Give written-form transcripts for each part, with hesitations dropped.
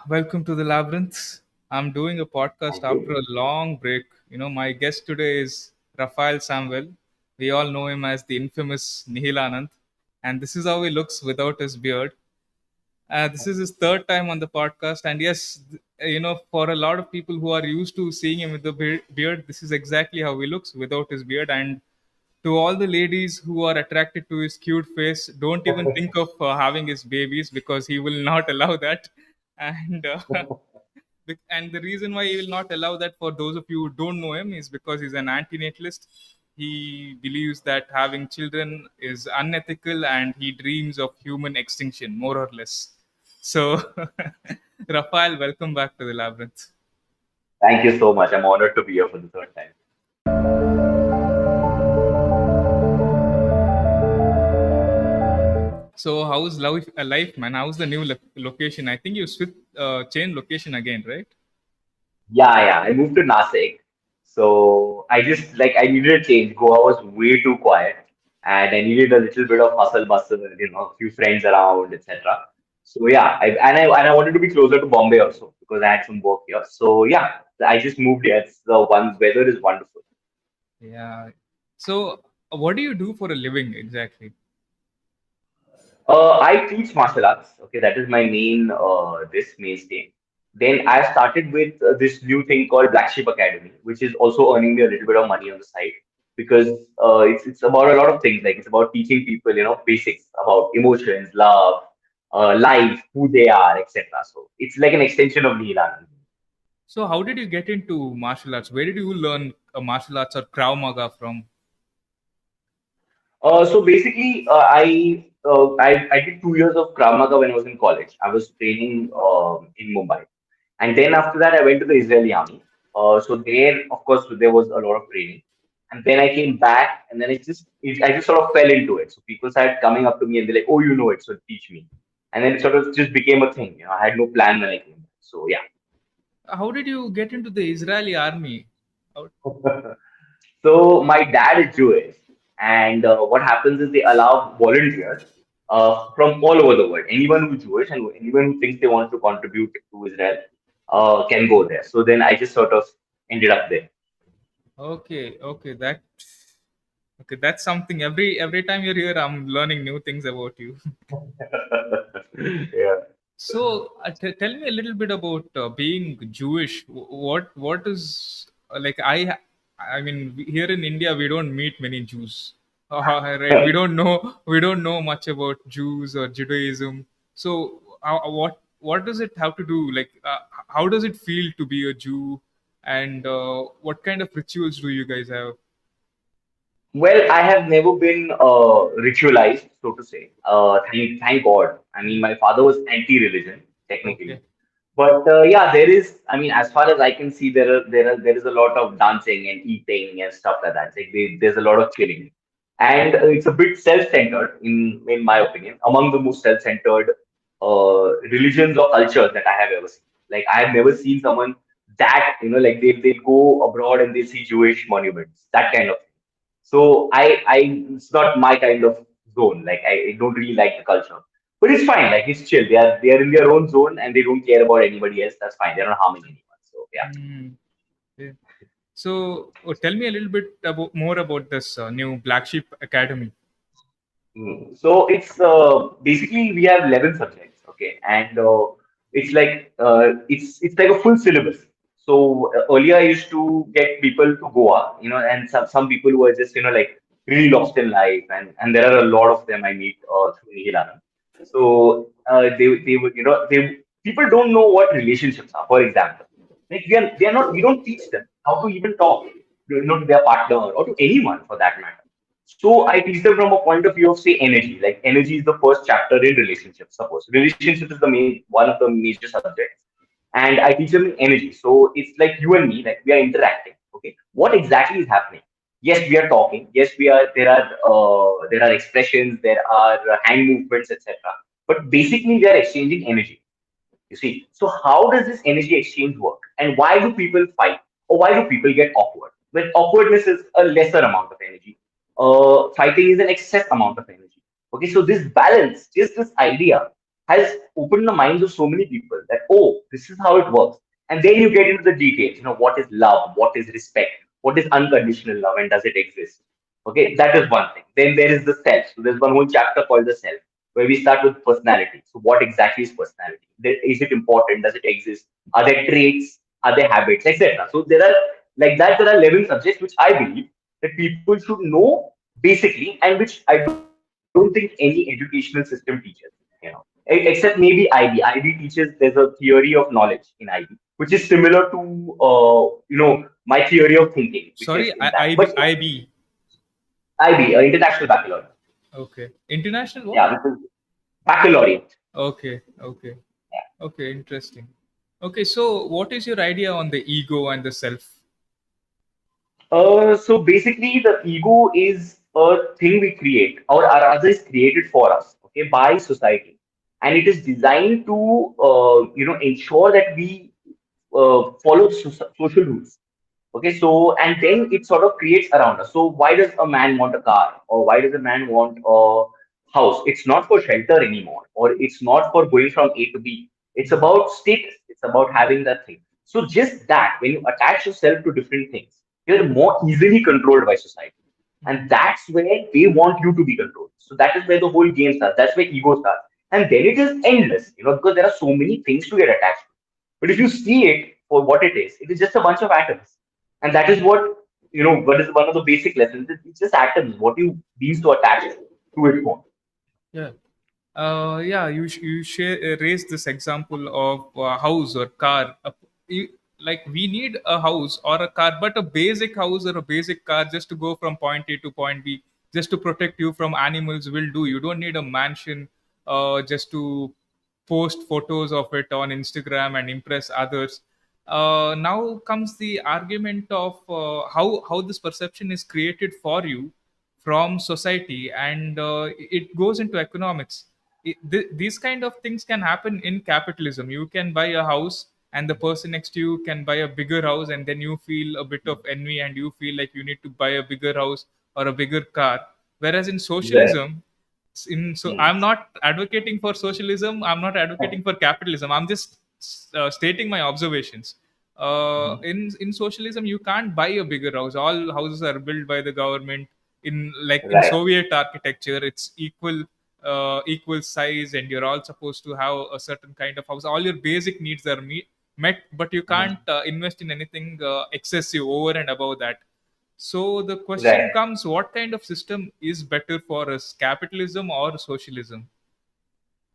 Welcome to the Labyrinth. I'm doing a podcast Thank after you. a long break. My guest today is Raphael Samuel. We all know him as the infamous Nihil Anand, and this is how he looks without his beard. This is his third time on the podcast, and yes, for a lot of people who are used to seeing him with the beard, this is exactly how he looks without his beard. And to all the ladies who are attracted to his cute face, don't even think of having his babies because he will not allow that. And and the reason why he will not allow that, for those of you who don't know him, is because he's an anti-natalist. He believes that having children is unethical, and he dreams of human extinction, more or less. So, Raphael, welcome back to the Labyrinth. Thank you so much. I'm honored to be here for the third time. So, how's life, man? How's the new location? I think you changed location again, right? Yeah. I moved to Nasik. So I just I needed a change. Goa was way too quiet and I needed a little bit of hustle bustle, a few friends around, etc. So yeah, I wanted to be closer to Bombay also because I had some work here. So yeah, I just moved here. It's the one weather is wonderful. Yeah. So, what do you do for a living exactly? I teach martial arts. Okay, that is my main this mainstay. Then I started with this new thing called Black Sheep Academy, which is also earning me a little bit of money on the side because it's about a lot of things. Like it's about teaching people, basics about emotions, love, life, who they are, etc. So it's like an extension of Nihil Anand. So, how did you get into martial arts? Where did you learn martial arts or Krav Maga from? So basically, I did 2 years of Krav Maga when I was in college. I was training in Mumbai. And then after that, I went to the Israeli army. So there, of course, there was a lot of training. And then I came back, and then I just sort of fell into it. So people started coming up to me and they're like, "Oh, you know it, so teach me." And then it sort of just became a thing. I had no plan when I came back. So yeah. How did you get into the Israeli army? How- So my dad is Jewish, and what happens is they allow volunteers from all over the world. Anyone who's Jewish and anyone who thinks they want to contribute to Israel can go there. So then I just sort of ended up there. okay, that's something. Every time you're here, I'm learning new things about you. Yeah. So, tell me a little bit about being Jewish. What is like? I mean, here in India, we don't meet many Jews. Right? We don't know much about Jews or Judaism. So, what does it have to do? Like, how does it feel to be a Jew? And what kind of rituals do you guys have? Well, I have never been ritualized, so to say. Thank God. I mean, my father was anti-religion, Okay. technically. But yeah, there is. I mean, as far as I can see, there is a lot of dancing and eating and stuff like that. There's a lot of chilling, and it's a bit self-centered, in my opinion, among the most self-centered religions or cultures that I have ever seen. Like I have never seen someone that like they go abroad and they see Jewish monuments, that kind of thing. So I it's not my kind of zone. Like I don't really like the culture. But it's fine. Like it's chill. They are in their own zone and they don't care about anybody else. That's fine. They're not harming anyone. So yeah. Hmm. Yeah. So, tell me a little bit more about this new Black Sheep Academy. So it's basically we have 11 subjects, okay, and it's like a full syllabus. So earlier I used to get people to Goa, and some people who are just like really lost in life, and there are a lot of them I meet through Nihil Anand. So they would they people don't know what relationships are. For example, like we don't teach them how to even talk, to their partner or to anyone for that matter. So I teach them from a point of view of say energy. Like energy is the first chapter in relationships. Suppose relationship is the main one of the major subjects, and I teach them energy. So it's like you and me, like we are interacting. Okay, what exactly is happening? Yes, we are talking. Yes, we are. There are expressions. There are hand movements, etc. But basically, we are exchanging energy. You see. So how does this energy exchange work? And why do people fight? Or why do people get awkward? When awkwardness is a lesser amount of energy, fighting is an excess amount of energy. Okay, so this balance, just this idea. has opened the minds of so many people that, oh, this is how it works. And then you get into the details, what is love, what is respect, what is unconditional love, and does it exist? Okay, that is one thing. Then there is the self. So there's one whole chapter called the self, where we start with personality. So what exactly is personality? Is it important? Does it exist? Are there traits? Are there habits, etc.? So there are like that. There are 11 subjects which I believe that people should know basically, and which I don't think any educational system teaches. Except maybe IB. IB teaches there's a theory of knowledge in IB, which is similar to my theory of thinking, which is in Sorry, that. But yeah, IB. IB, International Baccalaureate. Okay. International what? Yeah, which is baccalaureate. Okay. Okay. Okay. Interesting. Okay. So, what is your idea on the ego and the self? So basically, the ego is a thing we create, or rather is created for us, okay, by society, and it is designed to, ensure that we follow social rules. Okay, so and then it sort of creates around us. So why does a man want a car, or why does a man want a house? It's not for shelter anymore, or it's not for going from A to B. It's about status. It's about having that thing. So just that, when you attach yourself to different things, you're more easily controlled by society, and that's where they want you to be controlled. So that is where the whole game starts. That's where ego starts, and then it is endless, because there are so many things to get attached to. But if you see it for what it is just a bunch of atoms. And that is what is one of the basic lessons. It's just atoms, what you these to attach to it for. Yeah. Yeah, you share raise this example of a house or car. Like we need a house or a car, but a basic house or a basic car just to go from point A to point B, just to protect you from animals will do. You don't need a mansion just to post photos of it on Instagram and impress others. Now comes the argument of how this perception is created for you from society, and it goes into economics. These kind of things can happen in capitalism. You can buy a house and the person next to you can buy a bigger house, and then you feel a bit of envy and you feel like you need to buy a bigger house or a bigger car. Whereas in Yeah. socialism, so Hmm. I'm not advocating for socialism, I'm not advocating for capitalism, I'm just stating my observations. In socialism you can't buy a bigger house. All houses are built by the government. In Right. Soviet architecture, it's equal size, and you're all supposed to have a certain kind of house. All your basic needs are met, but you can't Hmm. invest in anything excessive over and above that. So the question Right. comes, what kind of system is better for us, capitalism or socialism?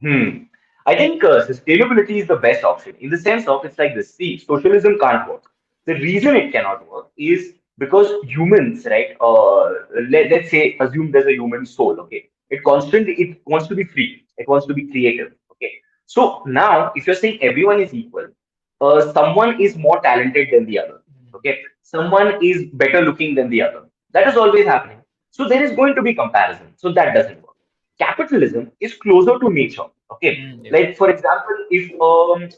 Hmm. I think sustainability is the best option in the sense of it's like this. See, socialism can't work. The reason it cannot work is because humans, right? Let's say, assume there's a human soul. Okay, it wants to be free. It wants to be creative. Okay, so now if you're saying everyone is equal, someone is more talented than the other. Okay, someone is better looking than the other. That is always happening. So there is going to be comparison. So that doesn't work. Capitalism is closer to nature. Okay, Yeah. like for example, if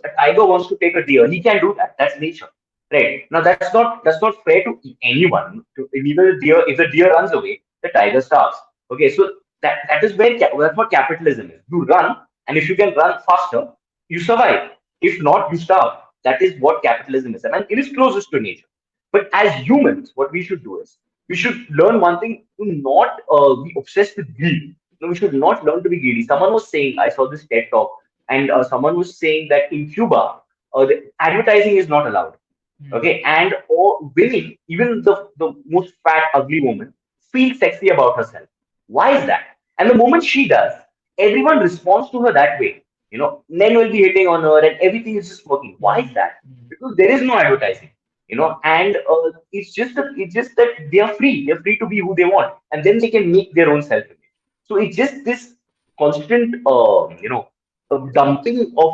a tiger wants to take a deer, he can do that. That's nature, right? Now that's not fair to anyone. To either the deer, if the deer runs away, the tiger starves. Okay, so that is where that's what capitalism is. You run, and if you can run faster, you survive. If not, you starve. That is what capitalism is, and it is closest to nature. But as humans, what we should do is we should learn one thing: to not be obsessed with greed. No, we should not learn to be greedy. Someone was saying, I saw this TED talk, and someone was saying that in Cuba, the advertising is not allowed. Hmm. Okay, and or women, even the most fat, ugly woman, feels sexy about herself. Why is that? And the moment she does, everyone responds to her that way. Men will be hitting on her, and everything is just working. Why is Hmm. that? Hmm. Because there is no advertising. And it's just that they are free. They're free to be who they want, and then they can make their own self image. So it's just this constant, dumping of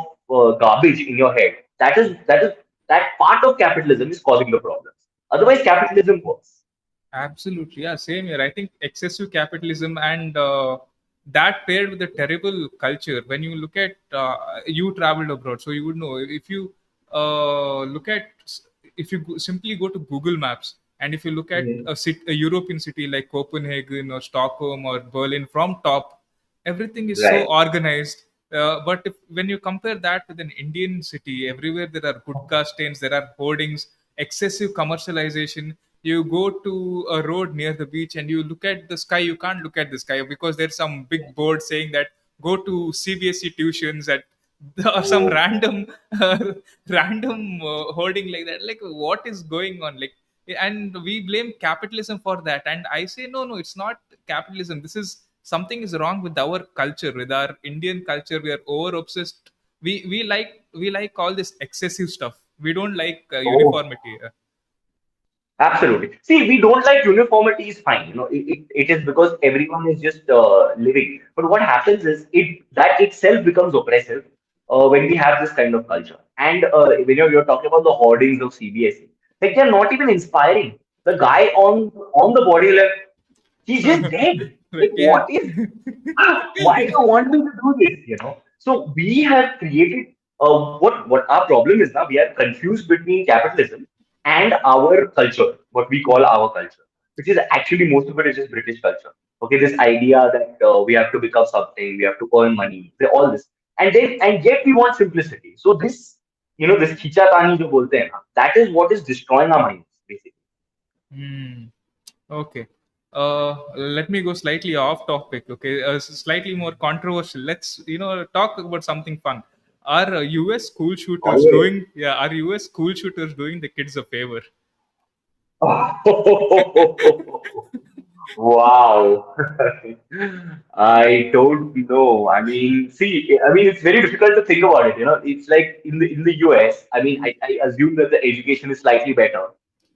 garbage in your head. That part of capitalism is causing the problems. Otherwise, capitalism works. Absolutely, yeah, same here. I think excessive capitalism and that paired with a terrible culture. When you look at, you traveled abroad, so you would know. If you look at, if you simply go to Google Maps, and if you look at Mhm. a European city like Copenhagen or Stockholm or Berlin from top, everything is so Right. organized. But when you compare that with an Indian city, everywhere there are gudka stains, there are hoardings, excessive commercialization. You go to a road near the beach and you look at the sky. You can't look at the sky because there's some big board saying that go to CBSE tuitions at or some Oh, random random hoarding like that. Like what is going on? Like, and we blame capitalism for that, and I say no, no, it's not capitalism. This is something is wrong with our culture, with our Indian culture. We are over obsessed. We like all this excessive stuff. We don't like oh. uniformity. Absolutely. See, we don't like uniformity is fine. It is because everyone is just living. But what happens is it that itself becomes oppressive when we have this kind of culture. And when you're talking about the hoardings of CBSE, like they're not even inspiring. The guy on the body left, he's just dead. Like Like, yeah. what is why do you want me to do this? So we have created what our problem is now. We are confused between capitalism and our culture, what we call our culture, which is actually most of it is just British culture. Okay, this idea that we have to become something, we have to earn money, all this, and yet we want simplicity. So this khicha tani jo bolte hain na, that is what is destroying our minds basically. Hmm. Okay. Let me go slightly off topic. Okay, slightly more controversial. Let's talk about something fun. Are U.S. school shooters Always. doing? Yeah, are U.S. school shooters doing the kids a favor? Wow. I don't know. I mean, see, I mean, it's very difficult to think about it. It's like in the US. I mean, I assume that the education is slightly better,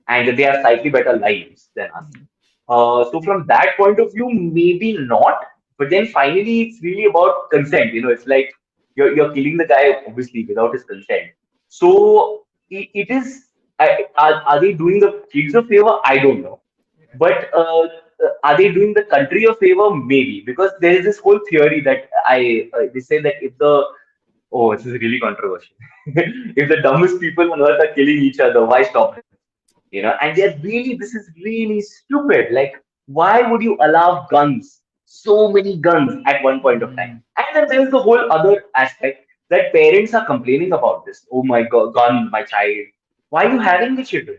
and that they have slightly better lives than us. So from that point of view, maybe not. But then finally, it's really about consent. It's like you're killing the guy obviously without his consent. So it is. Are they doing the kids a favor? I don't know. But are they doing the country a favor? Maybe, because there is this whole theory that they say that if the oh, this is really controversial. If the dumbest people on earth are killing each other, why stop them? And they're really, this is really stupid. Like, why would you allow guns, so many guns at one point of time? Mm, And then there's the whole other aspect that parents are complaining about this. Oh my God, gun, my child. Why are you having the children?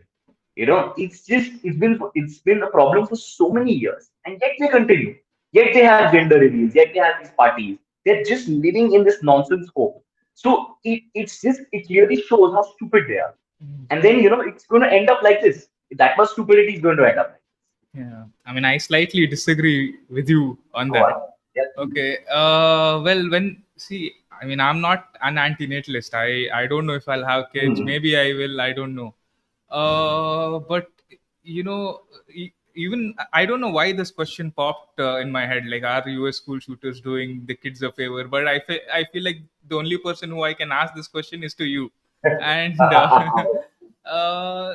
It's been a problem for so many years, and yet they continue. Yet they have gender reveals. Yet they have these parties. They're just living in this nonsense hope. So it clearly shows how stupid they are. mm. And then it's going to end up like this. That much stupidity is going to end up like Yeah, I mean, I slightly disagree with you on this. Go that. on. Yes. Okay. Well, when see, I mean, I'm not an anti-natalist. I don't know if I'll have kids. Mhm. Maybe I will. I don't know. But you know, even I don't know why this question popped in my head. Like, are U.S. school shooters doing the kids a favor? But I feel like the only person who I can ask this question is to you. And uh,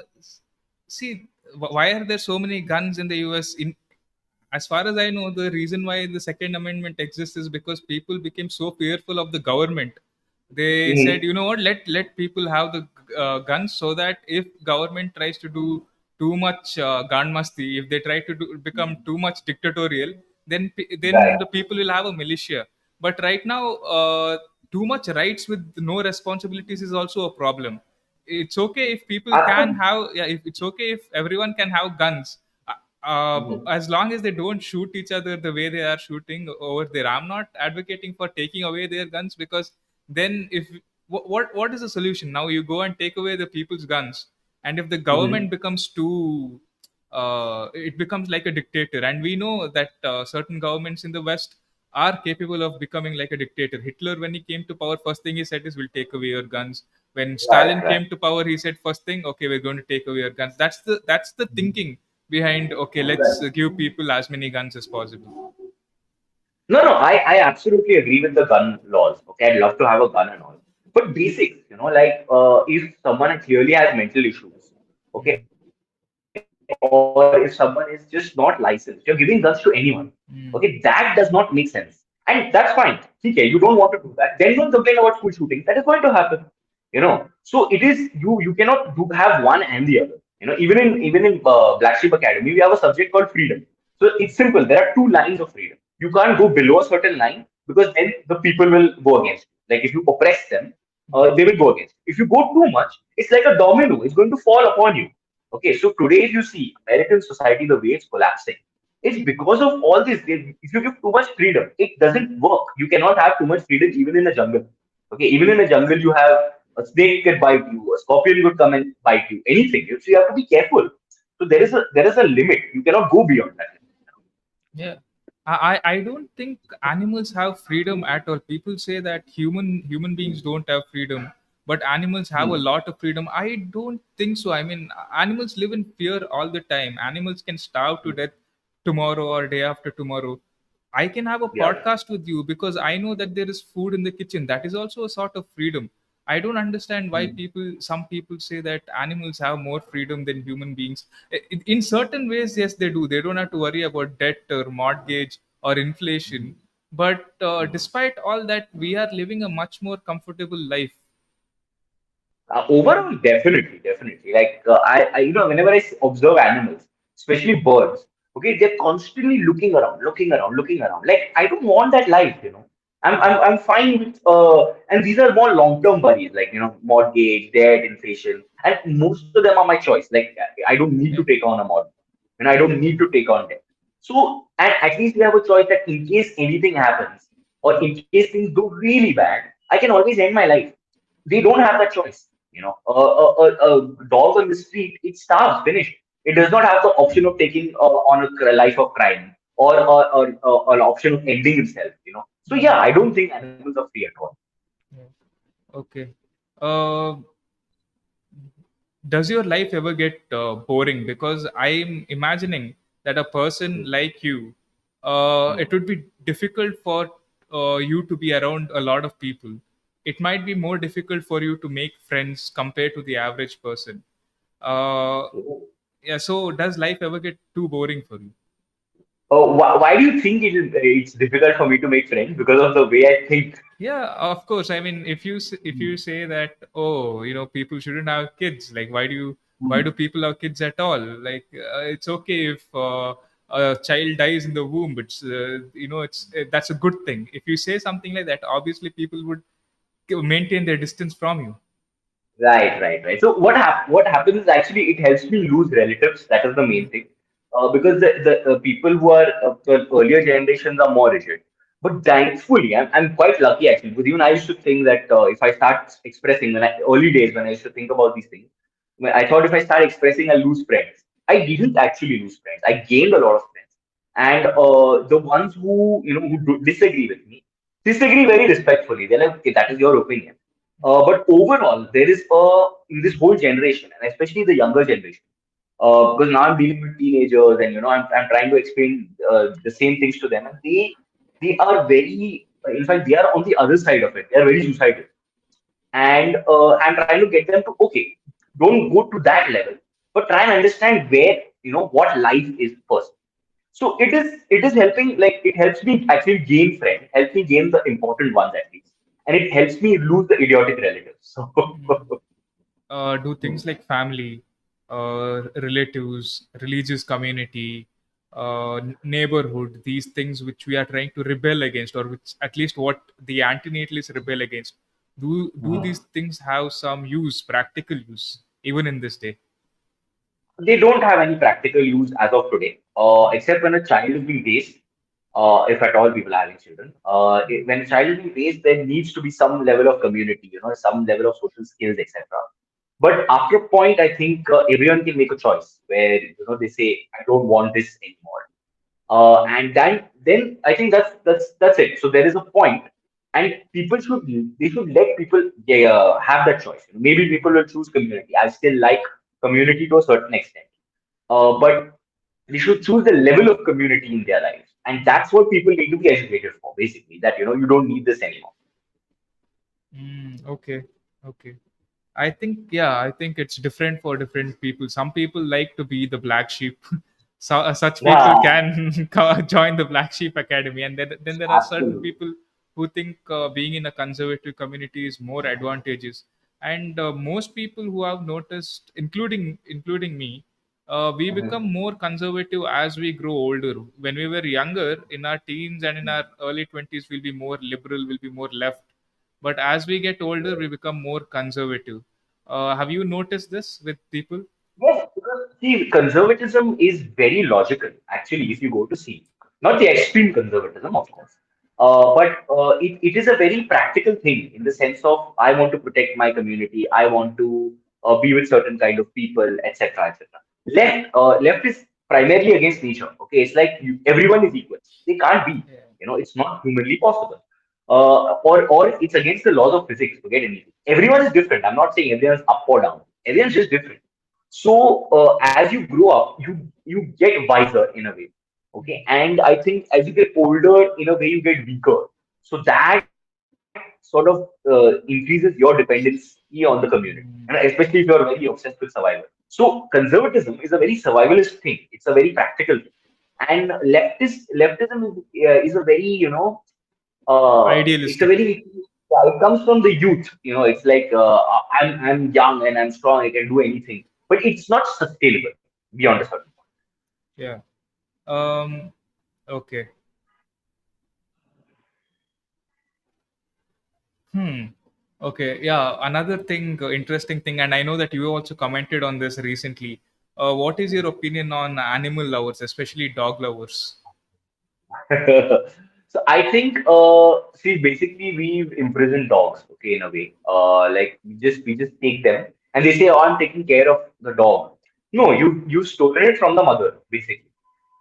see, why are there so many guns in the U.S. in as far as I know, the reason why the Second Amendment exists is because people became so fearful of the government. They said, Mhm. you know what, let people have the guns, so that if government tries to do too much gun masti, if they try to become too much dictatorial, then Right. the people will have a militia. But right now, too much rights with no responsibilities is also a problem. It's okay if people can Absolutely. have, yeah, if it's okay if everyone can have guns, Mhm. as long as they don't shoot each other the way they are shooting over there. I'm not advocating for taking away their guns, because then if what is the solution? Now you go and take away the people's guns, and if the government Mhm. becomes too it becomes like a dictator, and we know that certain governments in the West are capable of becoming like a dictator. Hitler, when he came to power, first thing he said is, we'll take away your guns. When Right. Stalin Right. came to power, he said, first thing, okay, we're going to take away your guns. That's the thinking behind, okay, let's Right. give people as many guns as possible. No, no, I absolutely agree with the gun laws. Okay, I'd love to have a gun and all. But basics, like if someone clearly has mental issues, okay, or if someone is just not licensed, you're giving guns to anyone. Okay, that does not make sense. And that's fine. Okay, you don't want to do that. Then don't complain about school shootings. That is going to happen. So it is you cannot have one and the other. Even in Black Sheep Academy, we have a subject called freedom. So it's simple. There are two lines of freedom. You can't go below a certain line, because then the people will go against you. Like if you oppress them, they will go against you. If you go too much, it's like a domino. It's going to fall upon you. Okay, so today if you see American society, the way it's collapsing, it's because of all this. If you give too much freedom, it doesn't work. You cannot have too much freedom even in the jungle. Okay, even in the jungle, you have a snake can bite you, a scorpion could come and bite you, anything. So you have to be careful. So there is a limit. You cannot go beyond that. Yeah. I don't think animals have freedom at all. People say that human beings don't have freedom, but animals have a Hmm. lot of freedom. I don't think so. I mean, animals live in fear all the time. Animals can starve to death tomorrow or day after tomorrow. I can have a Yeah. podcast with you because I know that there is food in the kitchen. That is also a sort of freedom. I don't understand why Hmm. some people say that animals have more freedom than human beings. In certain ways, yes, they do. They don't have to worry about debt or mortgage or inflation. But despite all that, we are living a much more comfortable life. Overall, definitely, definitely. Like whenever I observe animals, especially birds, okay, they're constantly looking around, looking around, looking around. Like I don't want that life. I'm fine with and these are more long-term worries, like mortgage, debt, inflation, and most of them are my choice. Like I don't need to Yeah. take on a mortgage, and I don't need to take on debt. So, and at least we have a choice that in case anything happens or in case things go really bad, I can always end my life. They don't have that choice. A dog on the street, it starves, finished. It does not have the option of taking on a life of crime or an option of ending himself. So yeah, I don't think animals are free at all. Yeah. Okay. Uh, does your life ever get boring? Because I'm imagining that a person Hmm. like you, Hmm. it would be difficult for you to be around a lot of people. It might be more difficult for you to make friends compared to the average person. uh, So, yeah, so does life ever get too boring for you? why do you think it's difficult for me to make friends? Because of the way I think. Yeah, of course. I mean, if Hmm. you say that, oh, people shouldn't have kids, like why do Hmm. people have kids at all? Like it's okay if a child dies in the womb. It's it's that's a good thing. If you say something like that, obviously people would maintain their distance from you. Right, right, right. So what happens is actually it helps me lose relatives. That is the main thing, because the people who are the earlier generations are more rigid. But thankfully, I'm quite lucky actually, because even I used to think that if I start expressing early days when I used to think about these things, I thought if I start expressing, I lose friends. I didn't actually lose friends. I gained a lot of friends, and the ones who disagree with me disagree very respectfully. They're like, okay, that is your opinion, but overall, there is in this whole generation, and especially the younger generation, because now I'm dealing with teenagers, and I'm trying to explain the same things to them, and they are very, in fact, they are on the other side of it. They are very suicidal, and I'm trying to get them to okay, don't go to that level, but try and understand where what life is first. So it is helping, like it helps me actually gain friends, helps me gain the important ones at least, and it helps me lose the idiotic relatives. So Do things like family, relatives, religious community, neighborhood, these things which we are trying to rebel against, or which at least what the anti-natalists rebel against, do these things have some use, practical use, even in this day? they don't have any practical use as of today, except when a child is being raised. If at all people are having children, when a child is being raised, there needs to be some level of community, some level of social skills, etc. But after a point, I think everyone can make a choice where they say, "I don't want this anymore," and then I think that's it. So there is a point, and people should let people have that choice. Maybe people will choose community. I still like community to a certain extent, but they should choose the level of community in their lives, and that's what people need to be educated for. Basically, that you don't need this anymore. Okay, okay. I think it's different for different people. Some people like to be the black sheep. So such people Yeah, can join the Black Sheep Academy, and then there are certain absolutely. people who think being in a conservative community is more advantageous. And most people who have noticed, including me, we become Mhm. more conservative as we grow older. When we were younger, in our teens and in our early 20s, we'll be more liberal, we'll be more left. But as we get older, we become more conservative. Have you noticed this with people? Yes, because see, conservatism is very logical, actually, if you go to see. Not the extreme conservatism, of course. But it is a very practical thing in the sense of I want to protect my community, I want to be with certain kind of people, etc., etc. Left is primarily against nature. Okay, it's like everyone is equal. They can't be. Yeah. It's not humanly possible. Or it's against the laws of physics. Forget anything. Everyone is different. I'm not saying everyone's up or down. Everyone's just different. So as you grow up, you get wiser in a way, okay. And I think as you get older, in a way, you get weaker. So that sort of increases your dependency on the community, and especially if you're very obsessed with survival. So conservatism is a very survivalist thing. It's a very practical thing, and leftism is a very it's a Idealistic. very yeah, it comes from the youth. It's like I'm young and I'm strong. I can do anything, but it's not sustainable beyond a certain point. Yeah. Um, okay. Hmm. Okay. Yeah. Another thing, interesting thing, and I know that you also commented on this recently. What is your opinion on animal lovers, especially dog lovers? So I think, see, basically we've imprisoned dogs, okay, in a way. Like we just take them and they say, "Oh, I'm taking care of the dog." No, you stolen it from the mother, basically,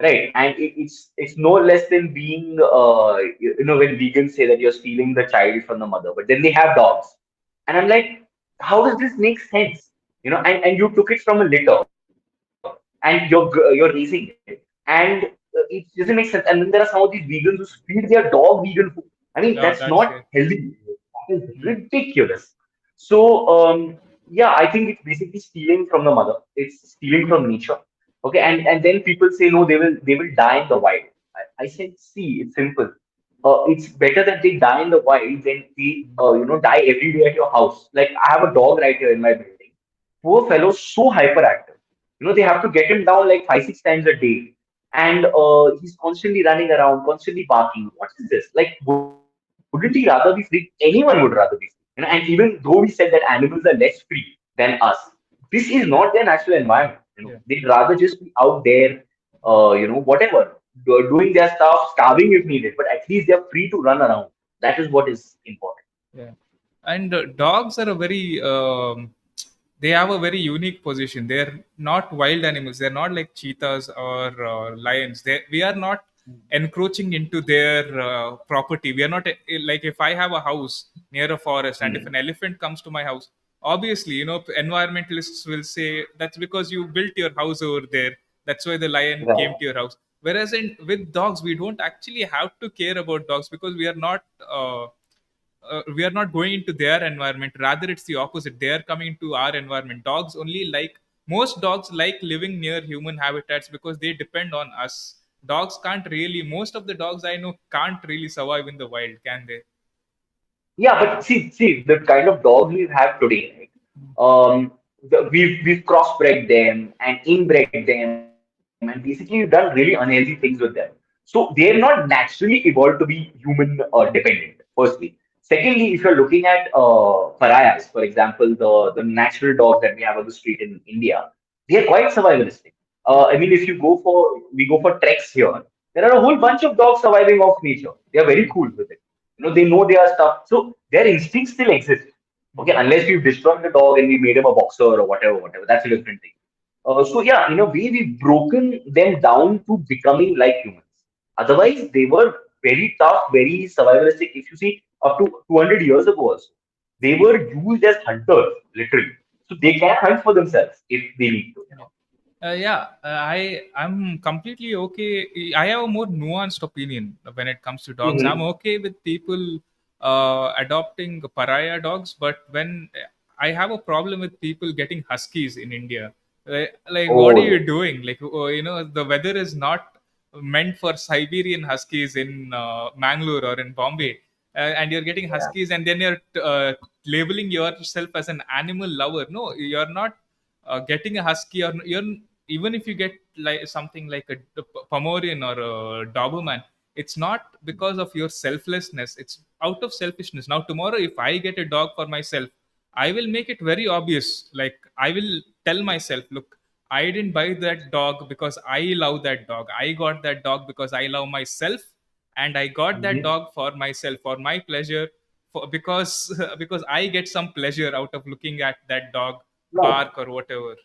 right? And it's no less than being, when vegans say that you're stealing the child from the mother, but then they have dogs, and I'm like, how does this make sense? And you took it from a litter and you're raising it, and it doesn't make sense. And then there are some of these vegans who feed their dog vegan food. I mean, that's Yeah, not that's it. healthy. That is Hmm. ridiculous. So, yeah, I think it's basically stealing from the mother. It's stealing from nature. Okay, and then people say no, they will die in the wild. I said, see, it's simple. It's better that they die in the wild than they die every day at your house. Like I have a dog right here in my building. Poor fellow, so hyperactive. They have to get him down like 5, 6 times a day, and he's constantly running around, constantly barking. What is this? Like, wouldn't he rather be free? Anyone would rather be free. And even though we said that animals are less free than us, this is not their natural environment. Yeah. They'd rather just be out there, whatever, doing their stuff, starving if needed, but at least they're free to run around. That is what is important. Yeah, and dogs are a very they have a very unique position. They're not wild animals. They're not like cheetahs or lions. We are not encroaching into their property. We are not like if I have a house near a forest and if Hmm. an elephant comes to my house, obviously, environmentalists will say that's because you built your house over there. That's why the lion came Right. to your house. Whereas with dogs, we don't actually have to care about dogs because we are not. We are not going into their environment, rather it's the opposite. They are coming into our environment. Dogs only like Most dogs like living near human habitats because they depend on us. Dogs can't really Most of the dogs I know can't really survive in the wild, can they? Yeah, but see, the kind of dogs we have today, right? We've crossbred them and inbred them, and basically we've done really unhealthy things with them. So they're not naturally evolved to be human dependent. Firstly, secondly, if you're looking at pariahs, for example, the natural dogs that we have on the street in India, they are quite survivalistic. I mean, if you go for we go for treks here, there are a whole bunch of dogs surviving off nature. They are very cool with it. They know their stuff. So their instincts still exist. Okay, unless we've destroyed the dog and we made him a boxer or whatever. That's a different thing. So yeah, in a way, we've broken them down to becoming like humans. Otherwise, they were very tough, very survivalistic. If you see, up to 200 years ago also, they were used as hunters, literally. So they can hunt for themselves if they need to. Yeah, I'm completely okay. I have a more nuanced opinion when it comes to dogs. I'm Mm-hmm. okay with people adopting pariah dogs, but when I have a problem with people getting huskies in India, like what are Oh, you doing? Like, the weather is not meant for Siberian huskies in Mangalore or in Bombay, and you're getting yeah. huskies, and then you're labeling yourself as an animal lover. No, you're not getting a husky, or you're even if you get like something like a Pomorian or a Doberman, it's not because of your selflessness, it's out of selfishness. Now tomorrow if I get a dog for myself, I will make it very obvious. Like I will tell myself, look, I didn't buy that dog because I love that dog. I got that dog because I love myself, and I got that Mhm. dog for myself, for my pleasure, for because because I get some pleasure out of looking at that dog Right. bark or whatever.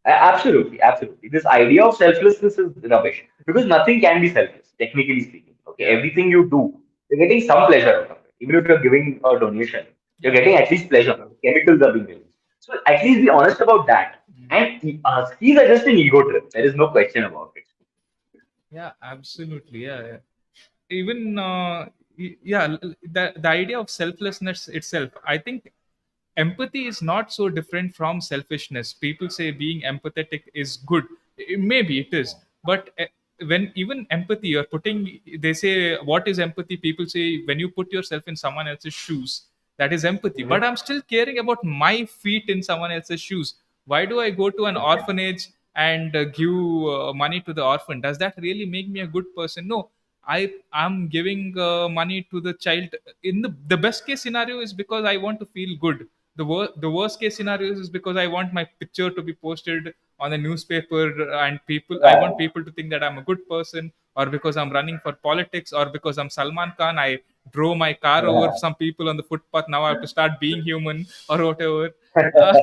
Absolutely, absolutely. This idea of selflessness is rubbish because nothing can be selfless, technically speaking. Okay, Yeah, everything you do, you're getting some pleasure out of it. Even if you're giving a donation, you're yeah, getting at least pleasure. Chemicals are being released. So at least be honest about that. And these are just an ego trip. There is no question about it. yeah, absolutely, yeah, yeah. Even yeah, the idea of selflessness itself, I think empathy is not so different from selfishness. People say being empathetic is good. Maybe it is, but when even empathy you're putting, they say what is empathy, people say when you put yourself in someone else's shoes, that is empathy. But Mhm. I'm still caring about my feet in someone else's shoes. Why do I go to an orphanage and give money to the orphan? Does that really make me a good person? No. I'm giving money to the child in the best case scenario is because I want to feel good. The worst case scenario is because I want my picture to be posted on the newspaper, and people, I want Right. people to think that I'm a good person, or because I'm running for politics, or because I'm Salman Khan, I drove my car over some people on the footpath, now I have to start being human or whatever. uh,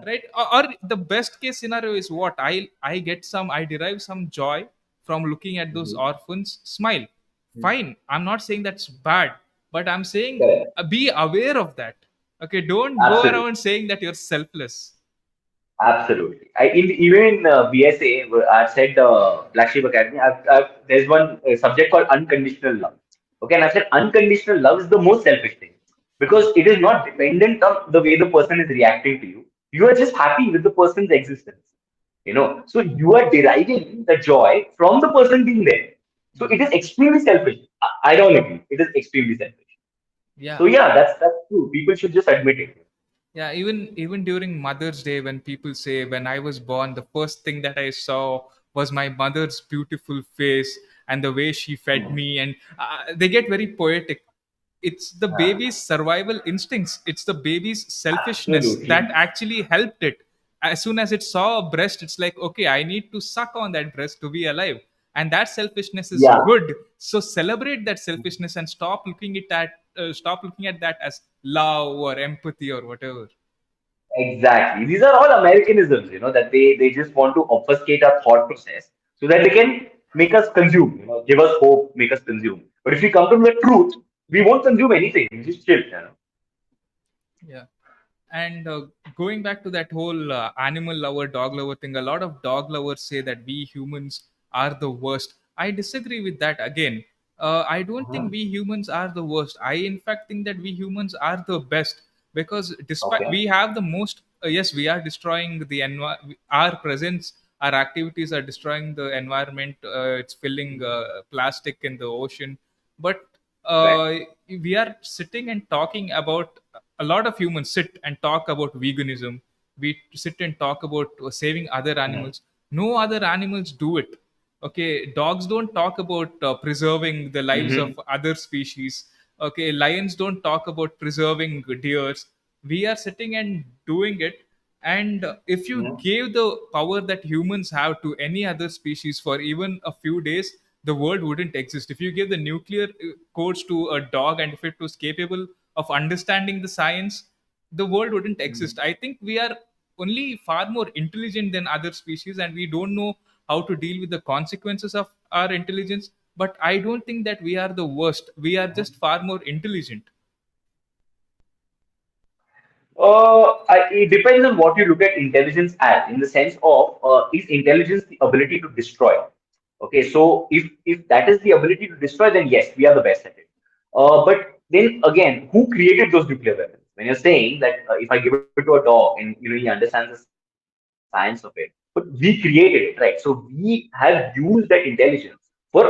right, or the best case scenario is what I get some, I derive some joy from looking at those Mhm. orphans smile. Mhm. Fine, I'm not saying that's bad, but I'm saying Correct. be aware of that. Okay, don't go Absolutely. around saying that you're selfless. Absolutely. Even in BSA, where I've said Black Sheep Academy, there's one subject called unconditional love. Okay, and I've said unconditional love is the most selfish thing because it is not dependent on the way the person is reacting to you. You are just happy with the person's existence. So you are deriving the joy from the person being there. So it is extremely selfish. I don't agree. It is extremely selfish. Yeah, So yeah, that's true. People should just admit it. yeah, even during Mother's Day, when people say when I was born, the first thing that I saw was my mother's beautiful face and the way she fed me, and they get very poetic. It's the baby's survival instincts, it's the baby's selfishness that Absolutely. actually helped it. As soon as it saw a breast, it's like, okay, I need to suck on that breast to be alive, and that selfishness is Yeah. good. So celebrate that selfishness and stop looking at that as love or empathy or whatever. Exactly. These are all Americanisms, that they just want to obfuscate our thought process so that they can make us consume, give us hope, make us consume. But if we come to the truth, we won't consume anything. We just chill. Yeah. And going back to that whole animal lover, dog lover thing, a lot of dog lovers say that we humans are the worst. I disagree with that again. I don't think Mhm. we humans are the worst. I, in fact, think that we humans are the best, because despite Okay. we have the most, yes, we are destroying the our presence, our activities are destroying the environment. It's filling plastic in the ocean, but Right. we are sitting and talking about, a lot of humans sit and talk about veganism, we sit and talk about saving other Mhm. animals. No other animals do it. Okay, dogs don't talk about preserving the lives of Mhm. other species. Okay, lions don't talk about preserving deers. We are sitting and doing it. And if you Mhm. gave the power that humans have to any other species for even a few days, the world wouldn't exist. If you give the nuclear codes to a dog, and if it was capable of understanding the science, the world wouldn't exist. Mhm. I think we are only far more intelligent than other species, and we don't know how to deal with the consequences of our intelligence. But I don't think that we are the worst. We are just far more intelligent. It depends on what you look at intelligence as, in the sense of is intelligence the ability to destroy? Okay, so if that is the ability to destroy, then yes, we are the best at it. But then again, who created those nuclear weapons? When you're saying that if I give it to a dog and he understands the science of it, but we created it, right? So we have used that intelligence for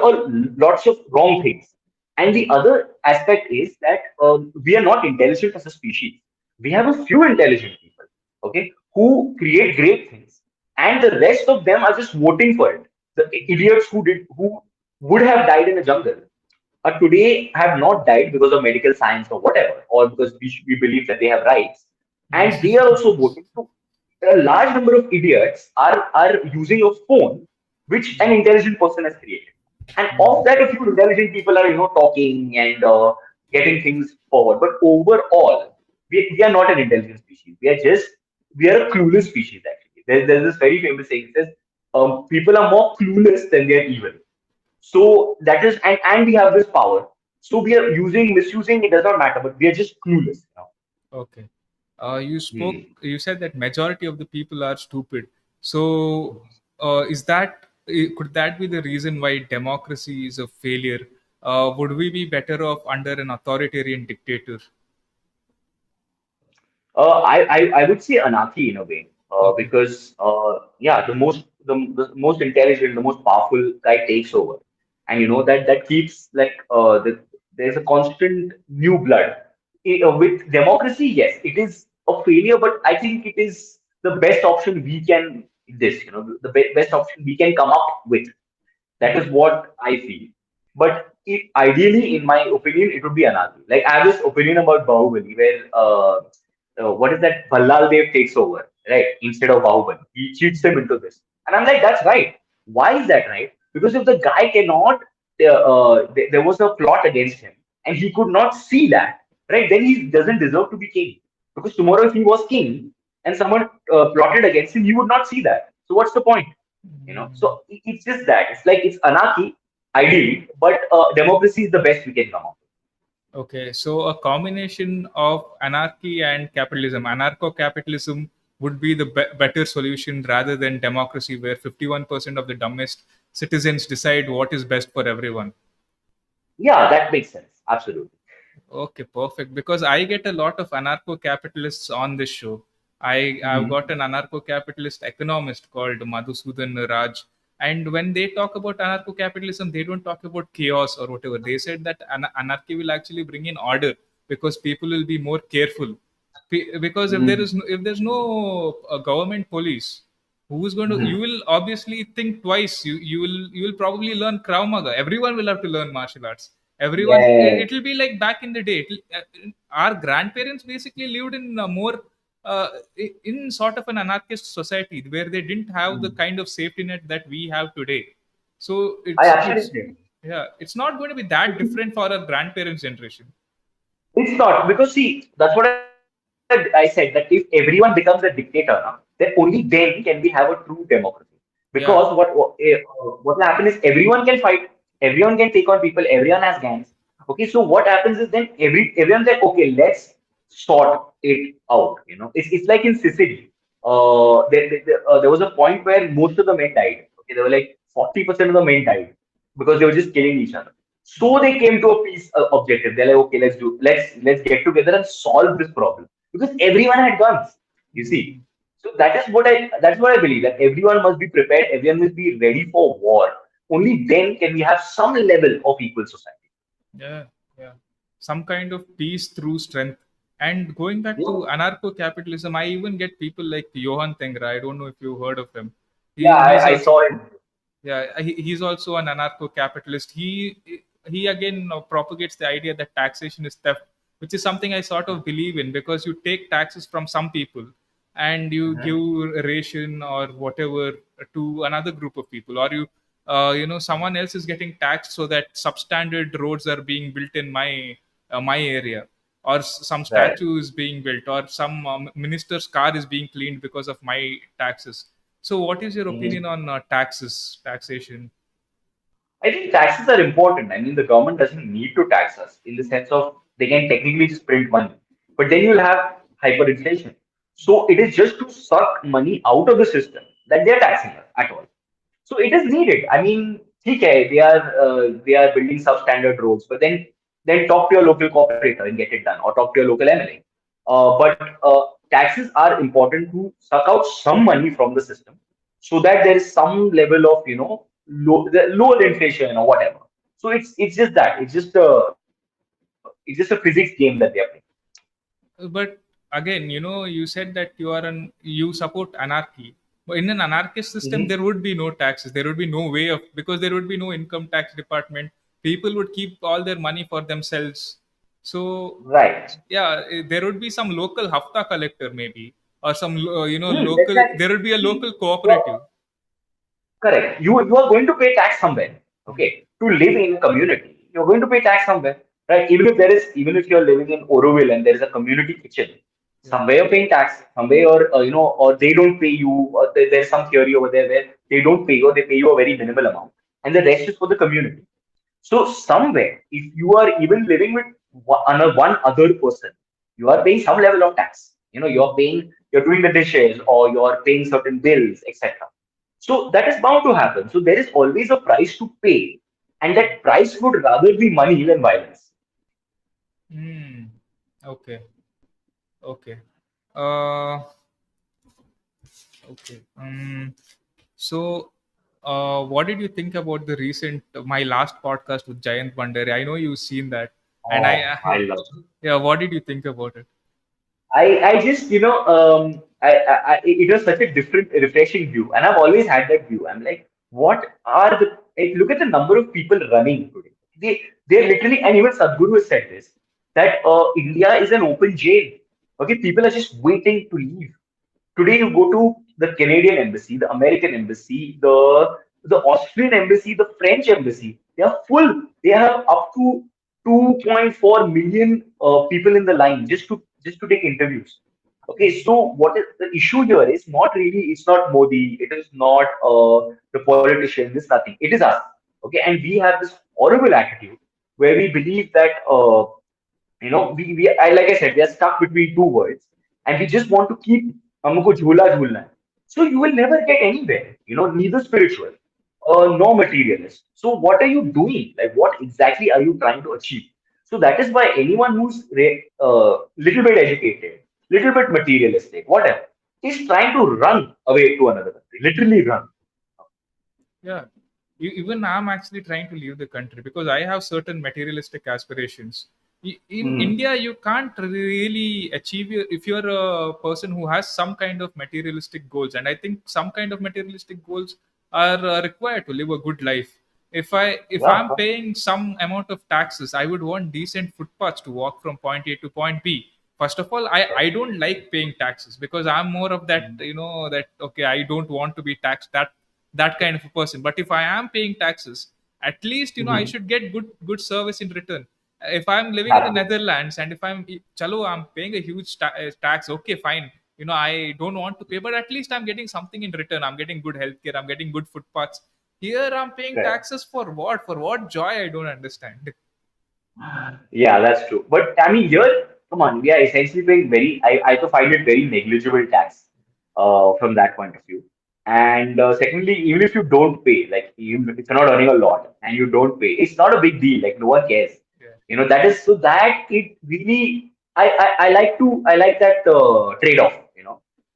lots of wrong things. And the other aspect is that we are not intelligent as a species. We have a few intelligent people, okay, who create great things. and the rest of them are just voting for it. The idiots who would have died in the jungle today have not died because of medical science or whatever, or because we believe that they have rights, and they are also voting. So a large number of idiots are using a phone which an intelligent person has created, and of that, a few intelligent people are talking and getting things forward. But overall, we are not an intelligent species. We are a clueless species actually. There's this very famous saying that says people are more clueless than they're evil. So that is, and we have this power. So we are misusing, it does not matter, but we are just clueless now. Okay. You spoke. Hmm. You said that majority of the people are stupid. So, is that could that be the reason why democracy is a failure? Would we be better off under an authoritarian dictator? I would say anarchy in a way, Okay. because yeah, the most intelligent, the most powerful guy takes over, and that keeps like there's a constant new blood. With democracy, yes, it is a failure, but I think it is the best option we can the best option we can come up with. That is what I feel. But ideally, in my opinion, it would be anarchy. Like I have this opinion about Bahubali, where what is that? Ballal Dev takes over, right? Instead of Bahubali, he cheats him into this, and I'm like, that's right. Why is that right? Because if the guy cannot, there was a plot against him, and he could not see that, right? Then he doesn't deserve to be king. Because tomorrow, if he was king and someone plotted against him, he would not see that. So what's the point? So it's just that it's like it's anarchy ideally, but democracy is the best we can come up Okay, so a combination of anarchy and capitalism. Anarcho-capitalism would be the better solution rather than democracy, where 51% of the dumbest citizens decide what is best for everyone. with. Yeah, that makes sense, absolutely. Okay, perfect. Because I get a lot of anarcho-capitalists on this show. I've Hmm. got an anarcho-capitalist economist called Madhusudan Raj, and when they talk about anarcho-capitalism, they don't talk about chaos or whatever. They said that anarchy will actually bring in order because people will be more careful. Because Hmm. if there's no government police, who's going to? You Hmm. will obviously think twice. You will probably learn Krav Maga. Everyone will have to learn martial arts. Everyone, Yeah. it'll be like back in the day. Our grandparents basically lived in a more in sort of an anarchist society where they didn't have the Hmm. kind of safety net that we have today. So I it's absolutely. yeah, it's not going to be that different for our grandparents' generation. It's not because see, that's what I said. That if everyone becomes a dictator, now, then only then can we have a true democracy. Because Yeah. what will happen is everyone can fight, everyone can take on people, everyone has gangs. Okay, so what happens is then everyone's like, okay, let's sort it out. It's like in Sicily. There was a point where most of the men died. Okay, there were like 40% of the men died because they were just killing each other. So they came to a peace objective. They're like, okay, let's get together and solve this problem because everyone had guns. You see, so that's what I believe that everyone must be prepared. Everyone must be ready for war. Only then can we have some level of equal society. Yeah, yeah. Some kind of peace through strength. And going back Yeah, to anarcho-capitalism, I even get people like Johan Tengra. I don't know if you heard of him. yeah, He's I also saw it. yeah, he's also an anarcho-capitalist. He again propagates the idea that taxation is theft, which is something I sort of believe in because you take taxes from some people and you give Mhm. a ration or whatever to another group of people, or someone else is getting taxed so that substandard roads are being built in my area, or some Right. statue is being built, or some minister's car is being cleaned because of my taxes. So, what is your opinion Mhm. on taxation? I think taxes are important. I mean, the government doesn't need to tax us in the sense of they can technically just print money, but then you'll have hyperinflation. So it is just to suck money out of the system that they are taxing us at all. So it is needed. I mean, okay, they are building substandard roads, but then talk to your local cooperator and get it done, or talk to your local MLA. But taxes are important to suck out some money from the system, so that there is some level of lower inflation or whatever. So it's just that it's just a physics game that they are playing. But again, you said that you support anarchy. in an anarchist system Hmm. there would be no taxes, there would be no way of, because there would be no income tax department, people would keep all their money for themselves. So Right. yeah, there would be some local hafta collector maybe, or some local, Exactly. there would be a See, local cooperative. correct. You are going to pay tax somewhere. Mm. Okay. To live in a community, you're going to pay tax somewhere. Right. Even if you're living in Oroville and there is a community kitchen, Yeah. somewhere you're paying tax, somewhere you're, or they don't pay you, or there's some theory over there where they don't pay you, or they pay you a very minimal amount. And the rest is for the community. So somewhere, if you are even living with one other person, you are paying some level of tax. You're doing the dishes or you're paying certain bills, etc. So that is bound to happen. So there is always a price to pay, and that price would rather be money than violence. Hmm. Okay. Okay. Uh, okay. So, what did you think about the recent, my last podcast with Jayant Bhandari? I know you've seen that, and Oh, I love it. yeah. What did you think about it? I just, it was such a different, refreshing view. And I've always had that view. I'm like, what are look at the number of people running today. They're literally, and even Sadhguru has said this, that India is an open jail. Okay, people are just waiting to leave. Today, you go to the Canadian embassy, the American embassy, the Austrian embassy, the French embassy. They are full. They have up to 2.4 million people in the line just to take interviews. Okay, so what is the issue here is not really, it's not Modi, it is not the politicians, it's nothing. It is us. Okay, and we have this horrible attitude where we believe that like I said, we are stuck between two worlds, and we just want to keep हमको झूला झूलना है. So you will never get anywhere, neither spiritual nor materialist. So what are you doing? Like, what exactly are you trying to achieve? So that is why anyone who's little bit educated, little bit materialistic, whatever, is trying to run away to another country, literally run. Yeah. Even I'm actually trying to leave the country because I have certain materialistic aspirations. In Hmm. India, you can't really achieve if you're a person who has some kind of materialistic goals, and I think some kind of materialistic goals are required to live a good life. If Yeah. I'm paying some amount of taxes, I would want decent footpaths to walk from point A to point B. First of all, I don't like paying taxes because I'm more of that, that okay, I don't want to be taxed, that kind of a person. But if I am paying taxes, at least I Hmm. should get good service in return. If I'm living in the Absolutely. Netherlands and if chalo, I'm paying a huge tax, okay, fine, I don't want to pay, but at least I'm getting something in return. I'm getting good healthcare, I'm getting good footpaths. Here I'm paying Right. taxes for what joy? I don't understand. Yeah, that's true. But I mean, here, come on, we are essentially paying I also find it very negligible tax from that point of view. And secondly, even if you don't pay, like even if you're not earning a lot and you don't pay, it's not a big deal. Like no one cares. Yeah. That is so that it really, I like that trade-off,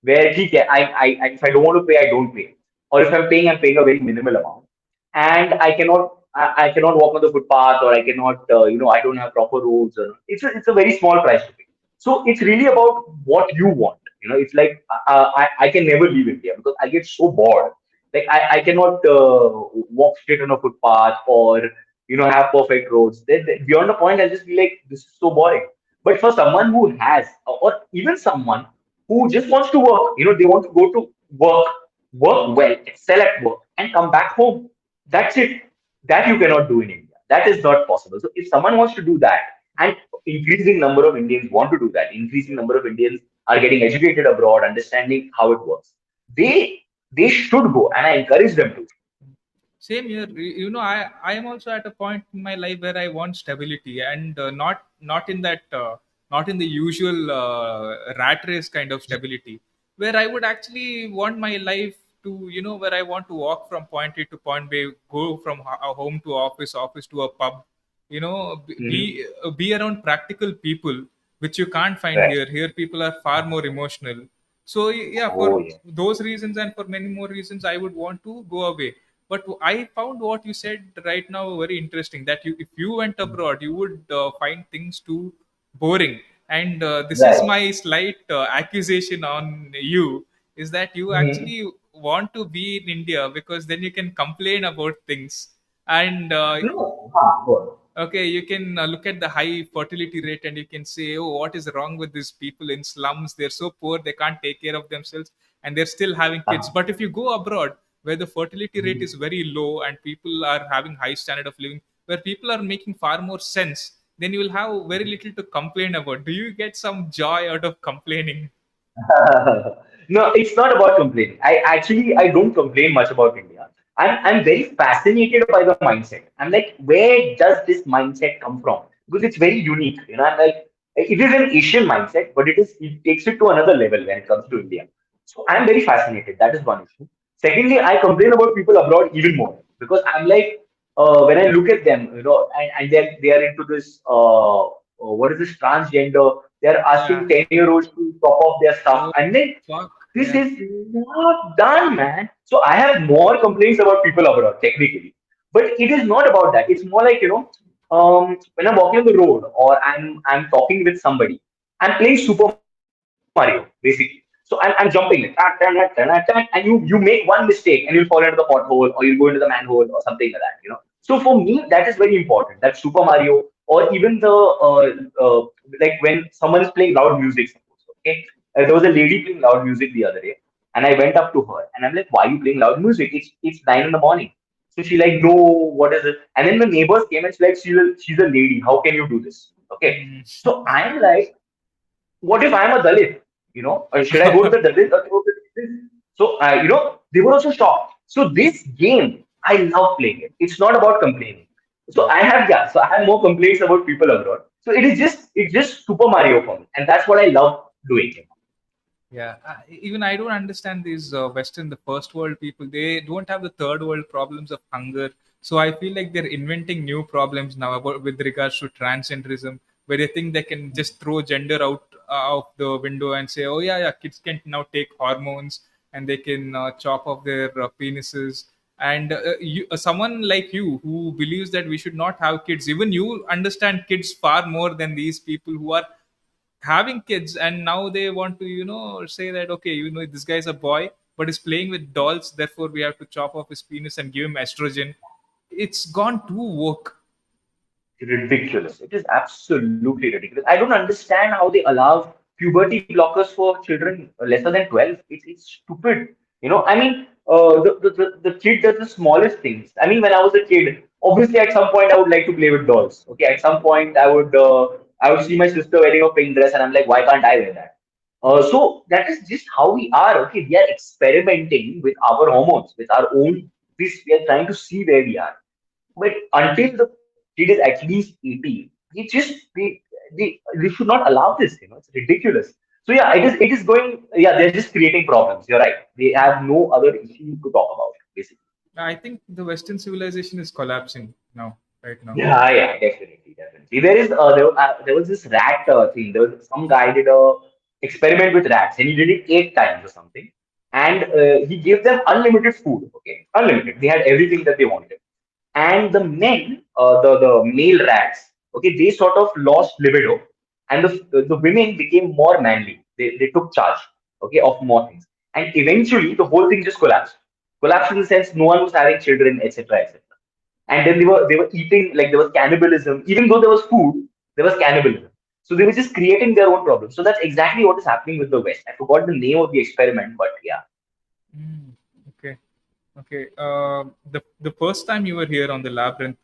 where if I don't want to pay, I don't pay. Or if I'm paying a very minimal amount and I cannot walk on the footpath or I cannot I don't have proper roads. It's a very small price to pay. So it's really about what you want. It's like I can never leave India because I get so bored. Like I cannot walk straight on a footpath or have perfect roads. Beyond the point, I'll just be like, this is so boring. But for someone who has, or even someone who just wants to work, they want to go to work, work well, excel at work, and come back home. That's it. That you cannot do in India. That is not possible. So if someone wants to do that, and increasing number of Indians want to do that, increasing number of Indians are getting educated abroad, understanding how it works. They should go, and I encourage them to. Same here. I am also at a point in my life where I want stability, and not in that, not in the usual rat race kind of stability, where I would actually want my life to, where I want to walk from point A to point B, go from home to office, office to a pub, Mhm. be around practical people, which you can't find Right. here. Here people are far more emotional. So yeah, Oh for yeah. those reasons and for many more reasons, I would want to go away. But I found what you said right now very interesting, that if you went abroad, you would find things too boring. And this is Right. my slight accusation on you, is that you Mhm. actually want to be in India because then you can complain about things. And No, good. okay, you can look at the high fertility rate and you can say, oh, what is wrong with these people in slums? They're so poor, they can't take care of themselves, and they're still having kids. But if you go abroad, where the fertility rate is very low and people are having high standard of living, where people are making far more sense, then you will have very little to complain about. Do you get some joy out of complaining? No, it's not about complaining. I don't complain much about India. I'm very fascinated by the mindset. I'm like, where does this mindset come from? Because it's very unique. I'm like, it is an Asian mindset, but it takes it to another level when it comes to India. So I'm very fascinated. That is one issue. Secondly, I complain about people abroad even more because I'm like, when I look at them, and they are into this what is this transgender? They're Yeah. asking 10-year-olds to top off their stuff. Oh, And then fuck. this Yeah. is not done, man. So I have more complaints about people abroad, technically. But it is not about that. It's more like, when I'm walking on the road or I'm talking with somebody, I'm playing Super Mario, basically. So I'm jumping like and you make one mistake and you'll fall into the pothole or you'll go into the manhole or something like that. So for me, that is very important. That Super Mario or even the like when someone is playing loud music, suppose, okay? There was a lady playing loud music the other day, and I went up to her and I'm like, "Why are you playing loud music? It's 9 in the morning." So she like, "No, what is it?" And then the neighbors came and she's like, "She's a lady. How can you do this?" Okay. Mm. So I'm like, what if I'm a Dalit? Should I go to the Dalit or go to this? So, they were also shocked. So this game, I love playing it. It's not about complaining. So Yeah. I have more complaints about people abroad. So it's just Super Mario for me, and that's what I love doing. Yeah, even I don't understand these Western, the first world people. They don't have the third world problems of hunger. So I feel like they're inventing new problems now about with regards to transgenderism, where they think they can just throw gender out of the window and say, oh yeah, yeah, kids can now take hormones and they can chop off their penises. And someone like you who believes that we should not have kids, even you understand kids far more than these people who are having kids, and now they want to say that okay, this guy's a boy but is playing with dolls, therefore we have to chop off his penis and give him estrogen. It's gone too woke. Ridiculous. It is absolutely ridiculous. I don't understand how they allow puberty blockers for children lesser than 12. It's stupid. I mean, the kid does the smallest things. I mean, when I was a kid, obviously at some point I would like to play with dolls. Okay, at some point I would see my sister wearing a pink dress and I'm like, why can't I wear that? So that is just how we are. Okay, we are experimenting with our hormones, with our own. This we are trying to see where we are. But until the kid is at least 18, they should not allow this. It's ridiculous. So yeah, it is going. Yeah, they're just creating problems. You're right. They have no other issue to talk about, basically. I think the Western civilization is collapsing now, right now. Yeah, definitely, definitely. There was this rat thing. There was some guy did a experiment with rats, and he did it 8 times or something. And he gave them unlimited food. Okay, unlimited. They had everything that they wanted. And the men, the male rats, okay, they sort of lost libido, and the women became more manly. They took charge, okay, of more things, and eventually the whole thing just collapsed. Collapsed in the sense no one was having children, etc., etc. And then they were eating, like there was cannibalism. Even though there was food, there was cannibalism. So they were just creating their own problems. So that's exactly what is happening with the West. I forgot the name of the experiment, but yeah. Mm, okay. Okay. The first time you were here on the Labyrinth,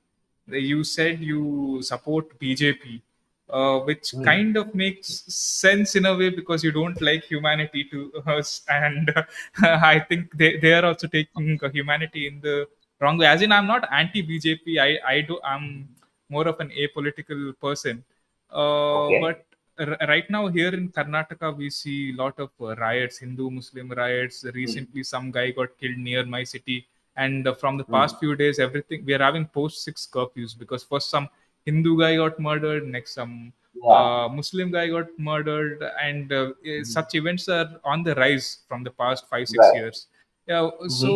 you said you support BJP, which Hmm. kind of makes sense in a way because you don't like humanity to us, and I think they are also taking humanity in the wrong way. As in, I'm not anti-BJP. I'm more of an apolitical person, Okay. but right now here in Karnataka, we see a lot of riots, Hindu-Muslim riots. Hmm. Recently, some guy got killed near my city, and from the Hmm. past few days, everything we are having post 6 curfews because first some Hindu guy got murdered, next some Yeah. Muslim guy got murdered, and Hmm. such events are on the rise from the past 5 6 Right. years. Yeah. Hmm. So,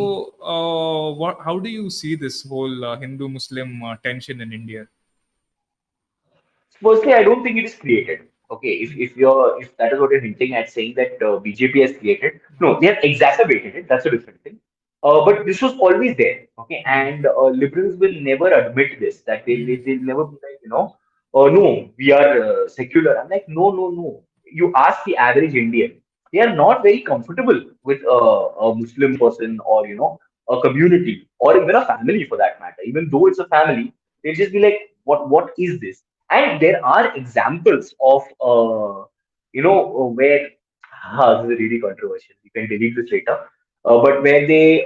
how do you see this whole Hindu-Muslim tension in India? Firstly, I don't think it is created. Okay, if that is what you're hinting at, saying that BJP has created, no, they have exacerbated it. That's a different thing. But this was always there. Okay, and liberals will never admit this. That they'll never be like, no, we are secular. I'm like, no, no, no. You ask the average Indian, they are not very comfortable with a Muslim person, or a community, or even a family for that matter. Even though it's a family, they'll just be like, what is this? And there are examples of where this is really controversial. You can delete this later. But where they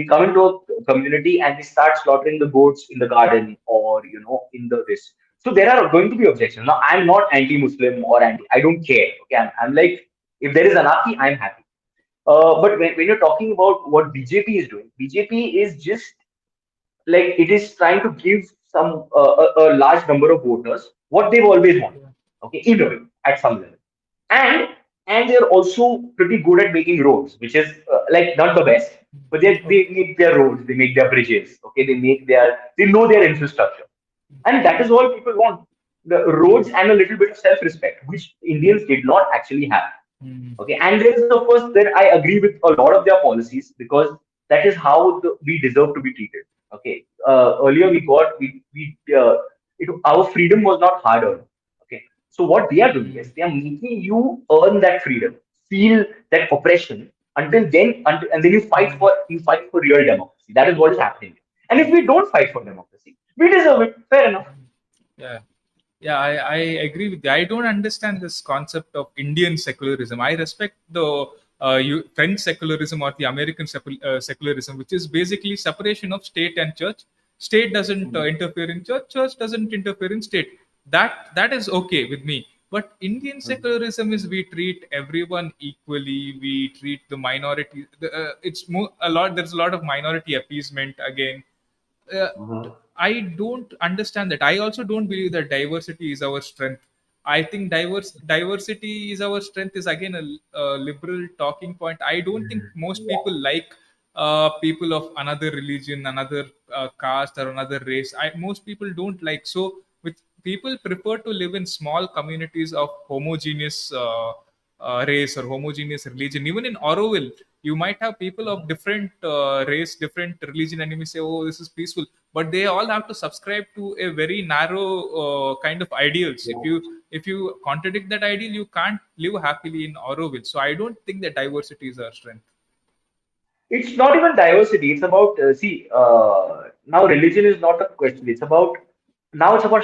come into a community and they start slaughtering the goats in the garden, or in the this. So there are going to be objections. Now I'm not anti-Muslim or anti. I don't care. Okay, I'm like, if there is anarchy, I'm happy. But when you're talking about what BJP is doing, BJP is just like, it is trying to give some a large number of voters what they've always wanted. Okay, in a way, at some level, and they're also pretty good at making roads, which is like not the best, but they make their roads, they make their bridges. Okay, they know their infrastructure, and that is all people want: the roads and a little bit of self-respect, which Indians did not actually have. Okay, and there is, of course, then I agree with a lot of their policies, because that is how we deserve to be treated. Okay, earlier our freedom was not hard earned. Okay, so what they are doing is they are making you earn that freedom, feel that oppression, and then you fight for real democracy. That is what is happening. And if we don't fight for democracy, we deserve it. Fair enough. Yeah. Yeah, I agree with you. I don't understand this concept of Indian secularism. I respect the French secularism or the American secularism, which is basically separation of state and church. State doesn't interfere in church. Church doesn't interfere in state. That is okay with me. But Indian secularism is we treat everyone equally. We treat the minority. It's more a lot. There's a lot of minority appeasement again. uh, Mhm. I don't understand that. I also don't believe that diversity is our strength. I think diversity is our strength is again a liberal talking point. I don't think most people like people of another religion, another caste, or another race. Most people don't like. So, with people prefer to live in small communities of homogeneous race or homogeneous religion. Even in Oroville, you might have people of different race, different religion, and you may say, "Oh, this is peaceful," but they all have to subscribe to a very narrow kind of ideals. Yeah. If you contradict that ideal, you can't live happily in Oroville. So I don't think that diversity is our strength. It's not even diversity. It's about now religion is not a question. It's about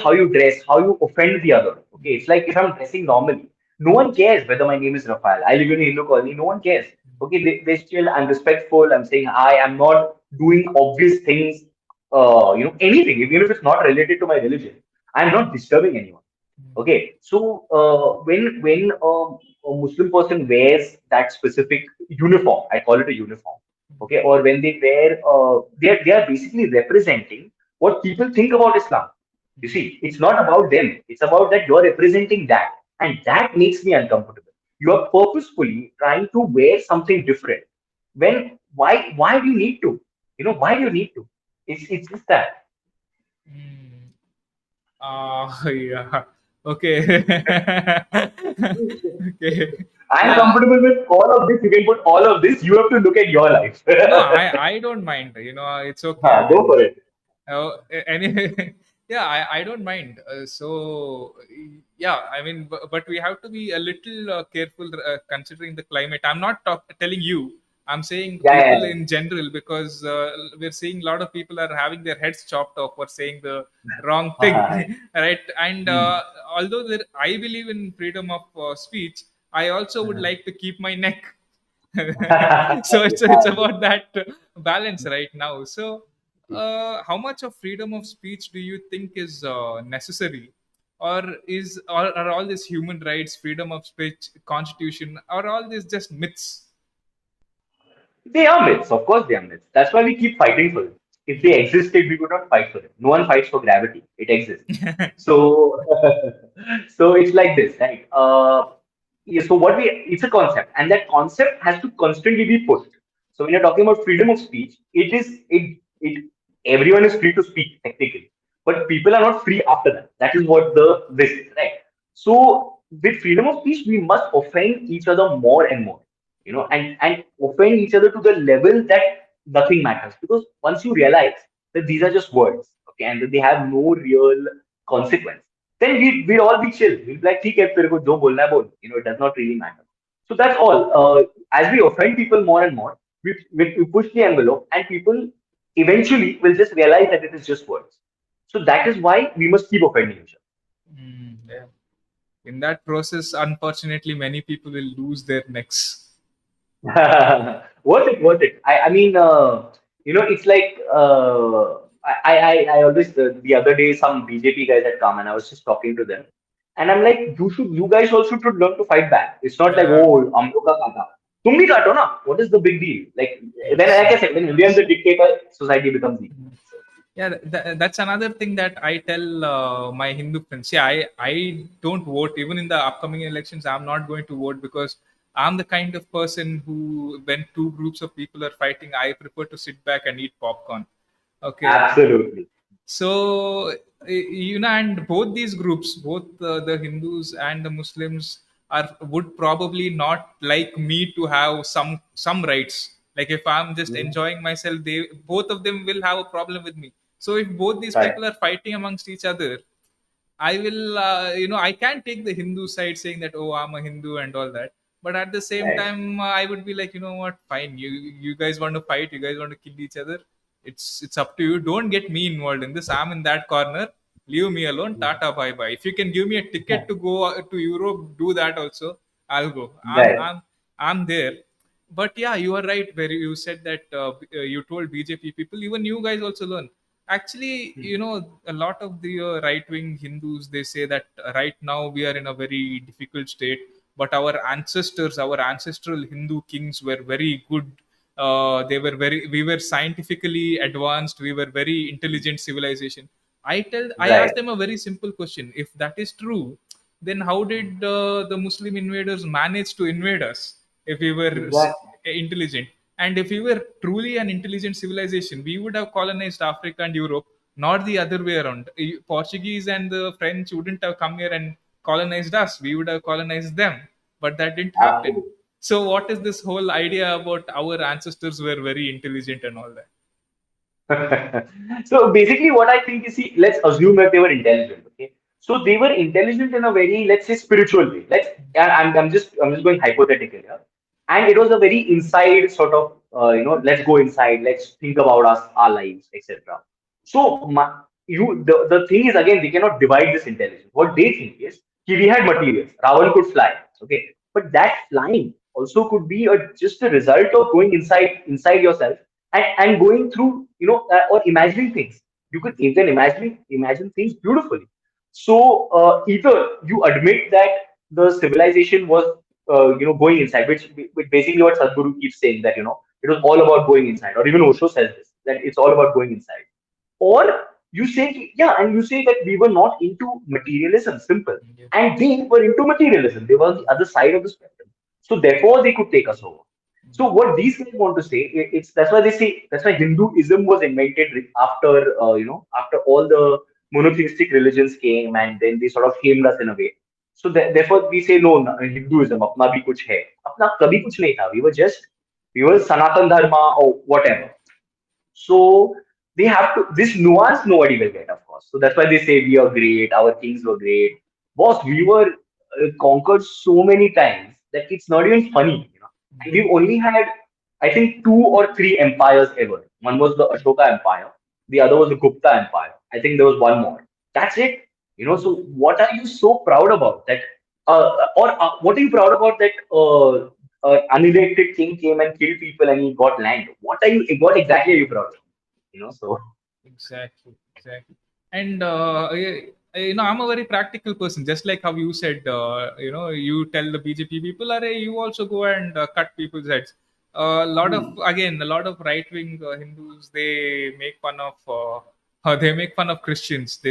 how you dress, how you offend the other. Okay, it's like if I'm dressing normally, no one cares whether my name is Raphael. I live in a Hindu colony. No one cares. Okay, they still, I'm respectful. I'm saying hi. I'm not doing obvious things. Anything, even if it's not related to my religion. I'm not disturbing anyone. Okay, so when a Muslim person wears that specific uniform, I call it a uniform. Okay, or when they wear, they are basically representing what people think about Islam. You see, it's not about them. It's about that you're representing that, and that makes me uncomfortable. You are purposefully trying to wear something different. Why do you need to? Why do you need to? It's just that. Mm. Yeah. Okay. Okay. I'm Yeah. comfortable with all of this. You can put all of this. You have to look at your life. No, I don't mind. It's okay. I Go mean, for it. anyway, yeah, I don't mind. So yeah, I mean, but we have to be a little careful considering the climate. I'm not telling you. I'm saying Yeah, people yeah, in general, because we're seeing a lot of people are having their heads chopped off for saying the wrong thing, yeah. right? And Hmm. although I believe in freedom of speech, I also would like to keep my neck. So it's Yeah. about that balance right now. So how much of freedom of speech do you think is necessary, or are all these human rights, freedom of speech, constitution, are all these just myths? They are myths, of course they are myths. That's why we keep fighting for them. If they existed, we would not fight for them. No one fights for gravity. It exists. So, so it's like this, right? Yeah, so it's a concept, and that concept has to constantly be pushed. So when you're talking about freedom of speech, everyone is free to speak technically, but people are not free after that. That is what this is, right? So with freedom of speech, we must offend each other more and more, and offend each other to the level that nothing matters. Because once you realize that these are just words, okay, and that they have no real consequence, then we'd all be chill. We'll be like, ठीक है, तेरे को जो बोलना है बोल. It does not really matter. So that's all. As we offend people more and more, we push the envelope, and people eventually will just realize that it is just words. So that is why we must keep offending each Yeah. In that process, unfortunately, many people will lose their necks. other. Worth it. I mean, it's like I always the other day some BJP guys had come and I was just talking to them, and I'm like, you guys also should learn to fight back. It's not like, Yeah, oh, हम लोग का काटा. तुम भी काटो ना. What is the big deal? Like I exactly. said, when Indians the dictator, society becomes equal. So, Yeah, that's another thing that I tell my Hindu friends. Yeah, I don't vote even in the upcoming elections. I'm not going to vote because I'm the kind of person who, when two groups of people are fighting, I prefer to sit back and eat popcorn. Okay. absolutely. So and both these groups, both the Hindus and the Muslims, are would probably not like me to have some rights. Like if I'm just Mhm. enjoying myself, they both of them will have a problem with me. So if both these Right. people are fighting amongst each other, I will, I can take the Hindu side saying that, oh, I'm a Hindu and all that. But at the same Right. time, I would be like, you know what, fine. You guys want to fight, you guys want to kill each other. It's up to you. Don't get me involved in this. I'm in that corner. Leave me alone. Tata bye bye. If you can give me a ticket to go to Europe, do that also. I'll go. Right. I'm there. But yeah, you are right. Where you said that you told BJP people, even you guys also learn. Actually, a lot of the right-wing Hindus, they say that right now we are in a very difficult state, but our ancestors, our ancestral Hindu kings were very good. We were scientifically advanced. We were very intelligent civilization. I asked Right. them a very simple question. If that is true, then how did the Muslim invaders manage to invade us if we were Exactly. intelligent? And if we were truly an intelligent civilization, we would have colonized Africa and Europe, not the other way around. Portuguese and the French wouldn't have come here and colonized us. We would have colonized them, but that didn't happen. Absolutely. So, what is this whole idea about our ancestors were very intelligent and all that? So basically, what I think is, see, let's assume that they were intelligent. Okay, so they were intelligent in a very, let's say, spiritual way. I'm just going hypothetical here, and it was a very inside sort of, let's go inside, let's think about us, our lives, etc. So the thing is, again, they cannot divide this intelligence. What they think is, we had materials. Ravan could fly. Okay, but that flying also could be just a result of going inside yourself, and going through, or imagining things. You could even imagine things beautifully. So either you admit that the civilization was, going inside, which basically what Sadhguru keeps saying, that it was all about going inside, or even Osho says this, that it's all about going inside. Or you say, yeah, and you say that we were not into materialism, simple, Yeah. and they were into materialism. They were on the other side of the spectrum, so therefore they could take us over. So what these guys want to say, it's that's why they say, that's why Hinduism was invented after, after all the monotheistic religions came, and then they sort of shamed us in a way. So therefore we say, no, Hinduism, अपना भी कुछ है. अपना कभी कुछ नहीं था. We were Sanatan Dharma or whatever. So they have to, this nuance nobody will get, of course. So that's why they say we are great, our kings were great. Boss, we were conquered so many times that it's not even funny. And we've only had, I think, two or three empires ever. One was the Ashoka Empire, the other was the Gupta Empire. I think there was one more. That's it. So what are you so proud about that? Or what are you proud about that? Unelected king came and killed people and he got land. What exactly are you proud of? So Exactly, exactly. And I'm a very practical person. Just like how you said, you tell the BJP people, "Arey, you also go and cut people's heads." A lot of right wing Hindus, they make fun of Christians. They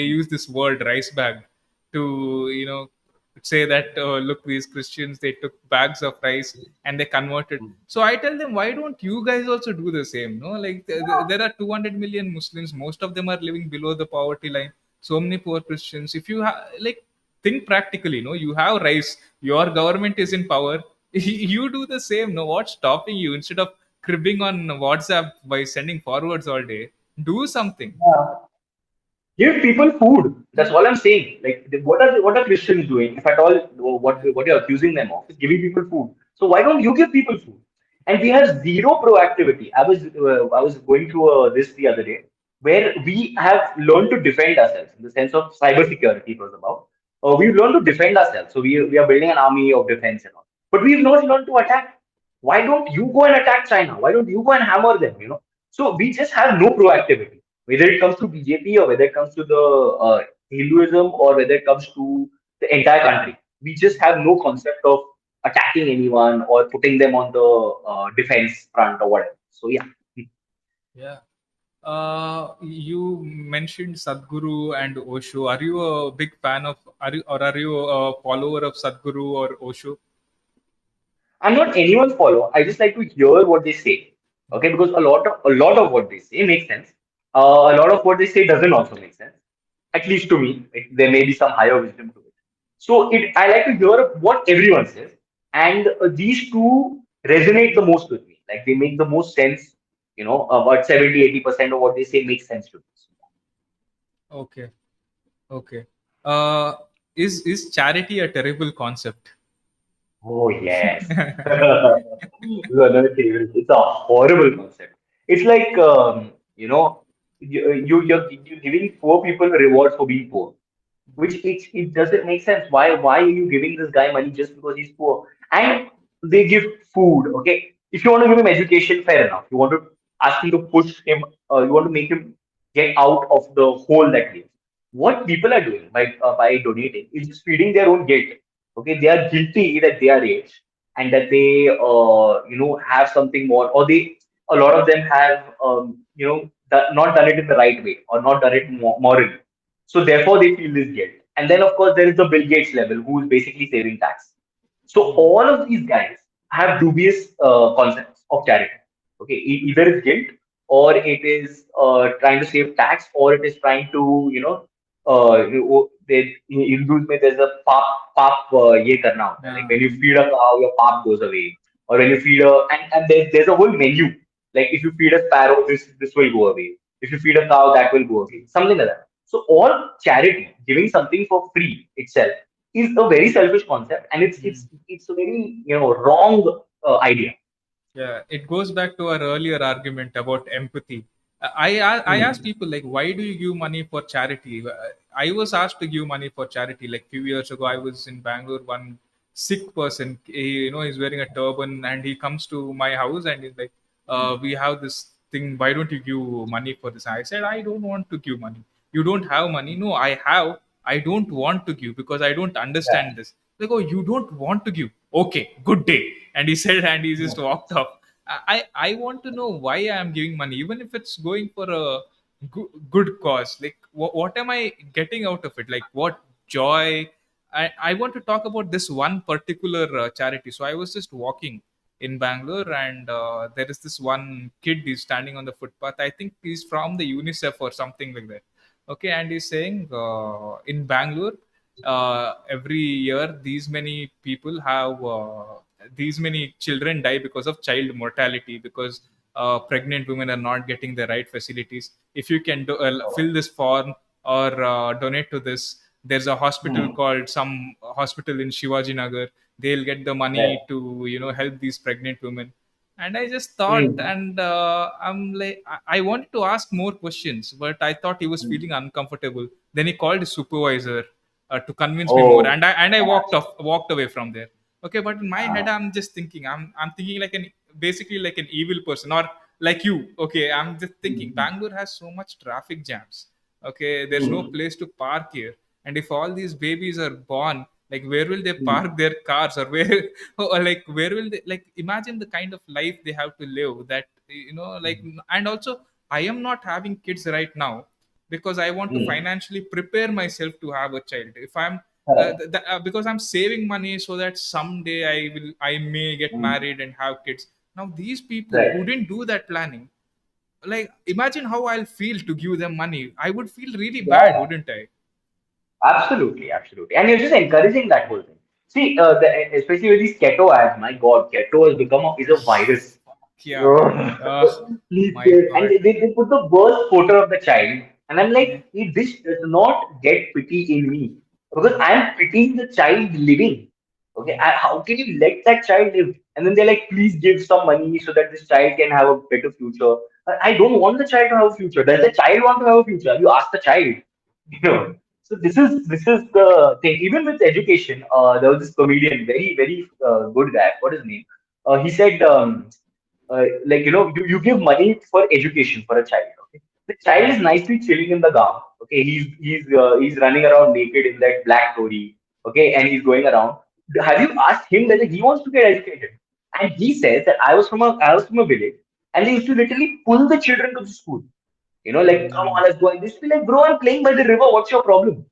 use this word rice bag to say that, look, these Christians, they took bags of rice and they converted. So I tell them, why don't you guys also do the same? No, like there are 200 million Muslims. Most of them are living below the poverty line. So many poor Christians. If you like, think practically. No, you have rights. Your government is in power. You do the same. No, what's stopping you? Instead of cribbing on WhatsApp by sending forwards all day, do something. Yeah. Give people food. That's all I'm saying. Like, what are Christians doing? If at all, what you're accusing them of is giving people food. So why don't you give people food? And we have zero proactivity. I was going through this the other day, where we have learned to defend ourselves in the sense of cybersecurity. It was about. We've learned to defend ourselves. So we are building an army of defense and all. But we've not learned to attack. Why don't you go and attack China? Why don't you go and hammer them? So we just have no proactivity, whether it comes to BJP or whether it comes to the Hinduism or whether it comes to the entire country. We just have no concept of attacking anyone or putting them on the defense front or whatever. So yeah. Yeah. You mentioned Sadhguru and Osho. Are you a big fan of, are you a follower of Sadhguru or Osho? I'm not anyone's follower. I just like to hear what they say. Okay, because a lot of what they say makes sense. A lot of what they say doesn't also make sense. At least to me, like, there may be some higher wisdom to it. So I like to hear what everyone says, and these two resonate the most with me. Like, they make the most sense. About 70-80% of what they say makes sense to me. Okay. Okay. Uh, is charity a terrible concept? Oh yes. This is another favorite. It's a horrible concept. It's like you're giving poor people rewards for being poor, which it doesn't make sense. Why are you giving this guy money just because he's poor? And they give food. Okay, if you want to give him education, fair enough. You want to ask him to push him. You want to make him get out of the hole that he is. What people are doing by donating is just feeding their own guilt. Okay, they are guilty that they are rich and that they have something more, or they a lot of them have not done it in the right way or not done it morally, so therefore they feel this guilt. And then of course there is the Bill Gates level, who is basically saving tax. So all of these guys have dubious concepts of charity. Okay, either it's guilt, or it is trying to save tax, or it is trying to in Hindus mein there's a pap ye karna hota hai. Like, Yeah. when you feed a cow, your pap goes away, or when you feed and there's a whole menu. Like, if you feed a sparrow, this will go away. If you feed a cow, that will go away. Something like that. So all charity, giving something for free itself, is a very selfish concept, and it's Hmm. it's it's a very wrong idea. Yeah, it goes back to our earlier argument about empathy. I ask Hmm. people, like, why do you give money for charity? I was asked to give money for charity like few years ago. I was in Bangalore. One sick person, he's wearing a turban, and he comes to my house and he's like, "We have this thing. Why don't you give money for this?" I said, "I don't want to give money. You don't have money? No, I have. I don't want to give because I don't Yeah. understand this." They go, "You don't want to give? Okay, good day." And he said, and he just Hmm. walked off. I want to know why I am giving money, even if it's going for a good cause. Like, what am I getting out of it? Like, what joy? I want to talk about this one particular charity. So I was just walking in Bangalore, and there is this one kid. He's standing on the footpath. I think he's from the UNICEF or something like that. Okay, and he's saying, in Bangalore, every year these many people have these many children die because of child mortality, because pregnant women are not getting the right facilities. If you can Oh. fill this form or donate to this, there's a hospital Hmm. called some hospital in Shivaji Nagar. They'll get the money Right. to help these pregnant women. And I just thought, Hmm. and I'm like, I wanted to ask more questions, but I thought he was Hmm. feeling uncomfortable. Then he called his supervisor to convince me more, Oh. and I That's walked away from there. Okay, but in my head, uh, I'm just thinking, I'm thinking like an basically like an evil person, or like you. Okay, I'm just thinking hmm. Bangalore has so much traffic jams. Okay, there's no Hmm. place to park here, and if all these babies are born, like, where will they Hmm. park their cars, or where or like where will they, like, imagine the kind of life they have to live, that like. Hmm. And also, I am not having kids right now because I want to Hmm. financially prepare myself to have a child. If I'm Correct. because I'm saving money so that someday I may get Hmm. married and have kids. Now these people who Right. didn't do that planning, like, imagine how I'll feel to give them money. I would feel really bad, Yeah. wouldn't I? Absolutely, absolutely. And you're just encouraging that whole thing. See, especially with these keto ads, my God, keto has become is a virus. Yeah. Ugh. Uh, Please, my and God. they put the worst photo of the child, and I'm like, this does not get pity in me because I'm pitying the child living. Okay, how can you let that child live? And then they're like, please give some money so that this child can have a better future. I don't want the child to have a future. Does the child want to have a future? Have you asked the child? You know. So this is the thing. Even with education, there was this comedian, very good guy. What is his name? He said, like you give money for education for a child. Okay, the child is nicely chilling in the garden. Okay, he's running around naked in that black tory. Okay, and he's going around. Have you asked him whether he wants to get educated? And he says that I was from a village, and they used to literally pull the children to the school. Like, come on, let's go. And this be like, bro, I'm playing by the river. What's your problem?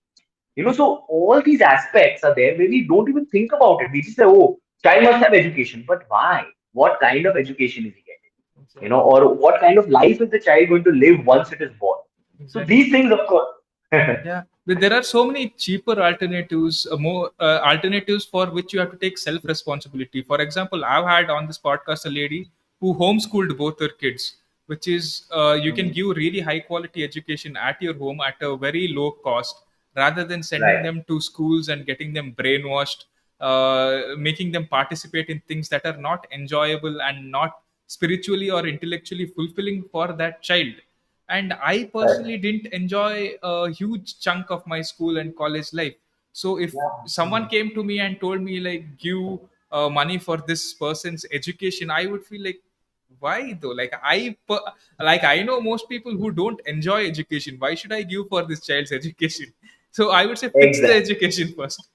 So all these aspects are there where we don't even think about it. We just say, oh, child must have education. But why? What kind of education is he getting? Exactly. Or what kind of life is the child going to live once it is born? So Exactly. these things, of course. Yeah, but there are so many cheaper alternatives, more alternatives for which you have to take self responsibility. For example, I've had on this podcast a lady who homeschooled both her kids, which is you can Mhm. give really high quality education at your home at a very low cost rather than sending Right, them to schools and getting them brainwashed, making them participate in things that are not enjoyable and not spiritually or intellectually fulfilling for that child. And I right. personally didn't enjoy a huge chunk of my school and college life. So if Yeah. someone came to me and told me like give money for this person's education, I would feel like, why though? Like I know most people who don't enjoy education. Why should I give for this child's education? So I would say fix the Exactly. education first.